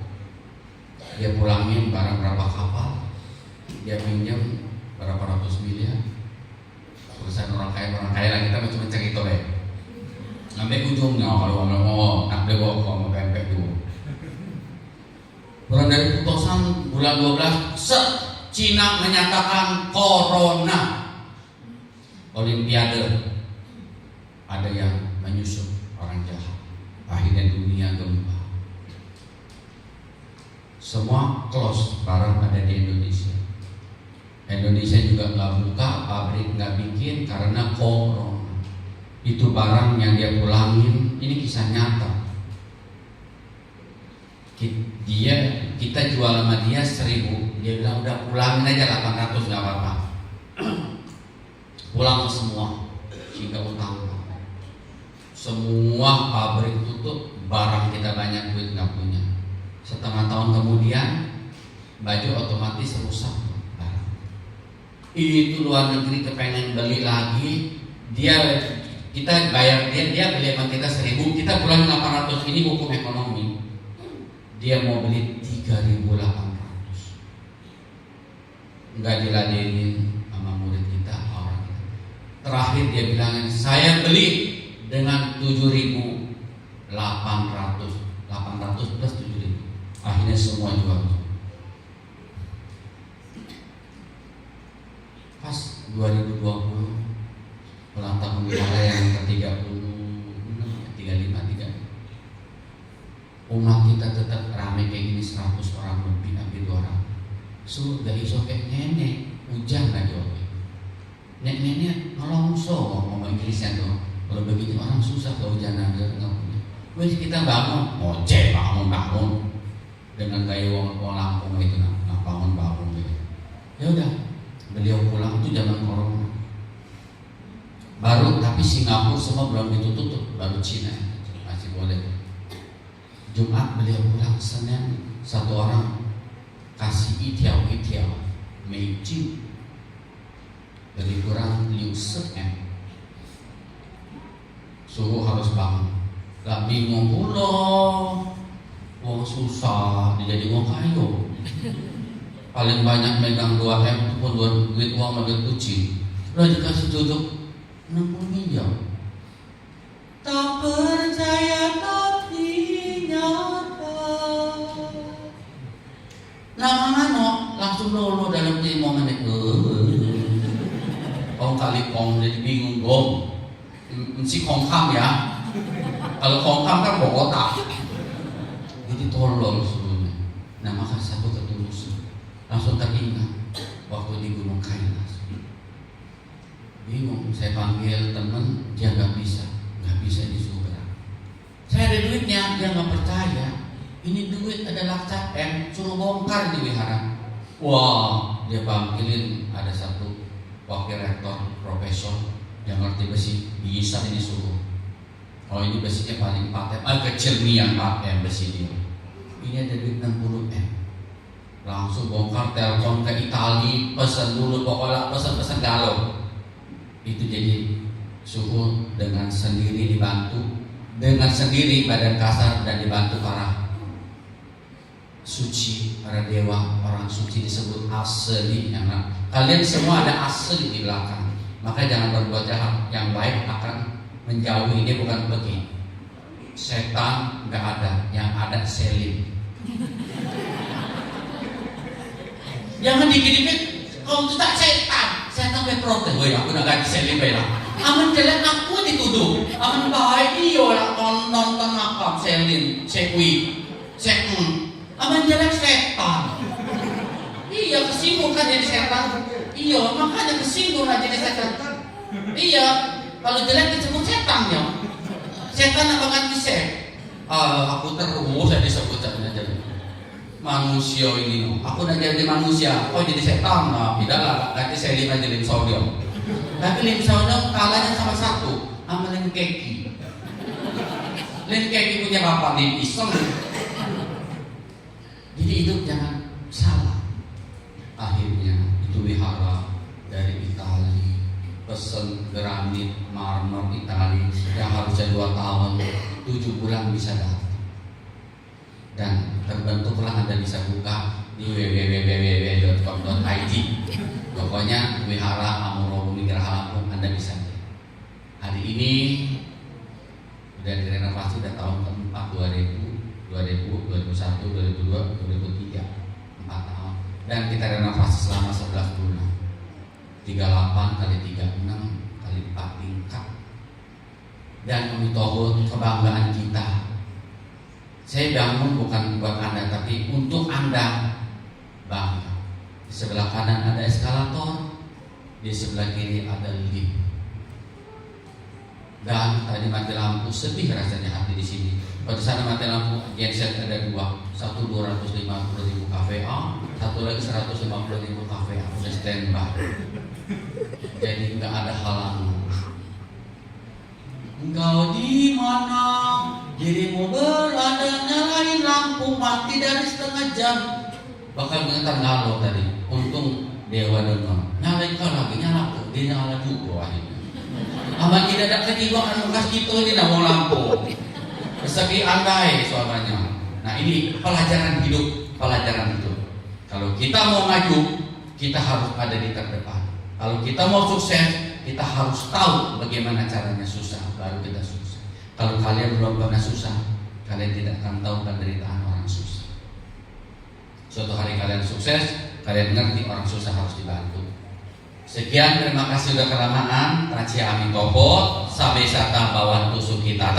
Speaker 1: Dia pulangin barang berapa kapal, dia pinjam berapa ratus miliar. Urusan orang kaya lah, kita cuma cerita deh. Sampai ujungnya kalau ngomong nak beli kok mau pempek dulu. Bulan dari putusan bulan 12, Cina menyatakan corona. Olimpiade ada yang menyusup orang jahat. Akhirnya dunia gempa. Semua close, barang ada di Indonesia. Indonesia juga nggak buka, pabrik nggak bikin karena corona. Itu barang yang dia pulangin. Ini kisah nyata. kita jual sama dia 1.000, dia bilang udah pulangin aja 800 nggak apa-apa. Pulang semua sehingga utang. Semua pabrik tutup, barang kita banyak, duit nggak punya. Setengah tahun kemudian baju otomatis rusak barang. Itu luar negeri kepengen beli lagi, kita bayar dia beli sama kita 1.000, kita pulang 800. Ini hukum ekonomi. Dia mau beli 3.800. Enggak diladenin sama murid kita, orang kita. Terakhir dia bilang, saya beli dengan 7.800 plus 7.000. Akhirnya semua jual. Pas 2020 ulang tahun wihara yang ke-35 umat kita tetap ramai kayak gini, 100 orang lebih, hampir 200. Sudah iso kayak nenek hujan gak jawab. Nenek ngelongso ngomong Inggrisnya tuh. Kalau begitu orang susah kehujanan dia nggak punya. Wes kita bangun, ngoceh bangun dengan gaya wong Lampung itu, nah bangun gitu. Ya udah, beliau pulang itu zaman corona. Baru tapi Singapura semua belum ditutup, baru Cina masih boleh. Jumat beliau pulang, Senin satu orang kasih itiao meiji lebih kurang 60 M. Suruh harus bangun. Gak bingung pula, wong susah dijadi wong kayu. Paling banyak megang 2 M itu pun duit uang sama duit kucing. Udah dikasih duduk 60 miliar. Tak percaya tapi nyata. Nama langsung lolo dalam diri momen itu. Kong kali kong jadi bingung gom. Si kongkam ya. Kalau kongkam kan Bogota. Jadi tolol sebenarnya. Nah maka satu ketulusan. Langsung teringat waktu di Gunung Kailas. Bingung, saya panggil temen, dia nggak bisa disuruh gerak. Saya ada duitnya, dia nggak percaya. Ini duit adalah cap M, suruh bongkar di wihara. Wah, dia panggilin ada satu wakil rektor, profesor yang ngerti besi, bisa ini suruh. Oh ini besinya paling paten, kecil nih yang paten besi dia. Ini ada duit 60 M. Langsung bongkar, telepon ke Itali, pesan dulu, pokoknya pesan galau. Itu jadi suhu dengan sendiri dibantu, dengan sendiri badan kasar dan dibantu para suci, para dewa, orang suci disebut asli. Kalian semua ada asli di belakang. Maka jangan berbuat jahat, yang baik akan menjauhi. Dia bukan pergi. Setan nggak ada, yang ada selim. Jangan dikit-dikit, kau itu tak setan berprotes. Woi, aku nak ganti selim lah. Aman jelek aku dituduh, aman baik iya lah nonton makam selim, sekui, aman jelek setan. Iya kesinggung kan jadi setan. Iya makanya kesinggung lah jadi setan. Iya kalau jelek disebut setan ya. Setan apa ganti aku terus saya disebut setan jadi manusia ini. Aku udah jadi manusia, kok jadi setan? Nah, tidak lah, ganti selim aja lim sodium. Tapi lim sodium kalahnya sama satu, sama lim keki. Lim keki punya bapak lim iseng. Jadi hidup jangan salah. Akhirnya itu wihara dari Itali, pesen granit, marmer Itali yang harusnya 2 tahun, 7 bulan bisa datang. Dan terbentuklah, Anda bisa buka di www.com.id. Pokoknya wihara Amuro Bumi Geraha Lampung, Anda bisa lihat. Hari ini sudah direnovasi, sudah tahun keempat, 2000, 2001, 2002, 2003, 4 tahun. Dan kita renovasi selama 11 bulan. 38 kali 36 kali 4 tingkat. Dan kami tahu kebanggaan kita. Saya bangun bukan buat Anda, tapi untuk Anda bangga. Di sebelah kanan ada eskalator, di sebelah kiri ada lift. Dan tadi mati lampu, sedih rasanya hati di sini. Pada sana mati lampu, genset ada dua, satu 250.000 KVA, satu lagi 150.000 KVA, udah standby. Jadi nggak ada halangan. Engkau di mana? Dirimu berada, nyalain lampu mati dari setengah jam. Bakal ngetar ngalo tadi. Untung dewa dengar. Nyalain kau lagi nyala, dia nyala juga akhirnya. Aman tidak ada kejiwaan bekas gitu ini nawang lampu. Persegi andai suaranya. Nah ini pelajaran hidup, pelajaran hidup. Kalau kita mau maju, kita harus ada di terdepan. Kalau kita mau sukses, kita harus tahu bagaimana caranya susah, baru kita sukses. Kalau kalian belum pernah susah, kalian tidak akan tahu penderitaan orang susah. Suatu hari kalian sukses, kalian ngerti orang susah harus dibantu. Sekian, terima kasih sudah kelamaan. Taci amin topo, sabe sata bawan tusuk kita.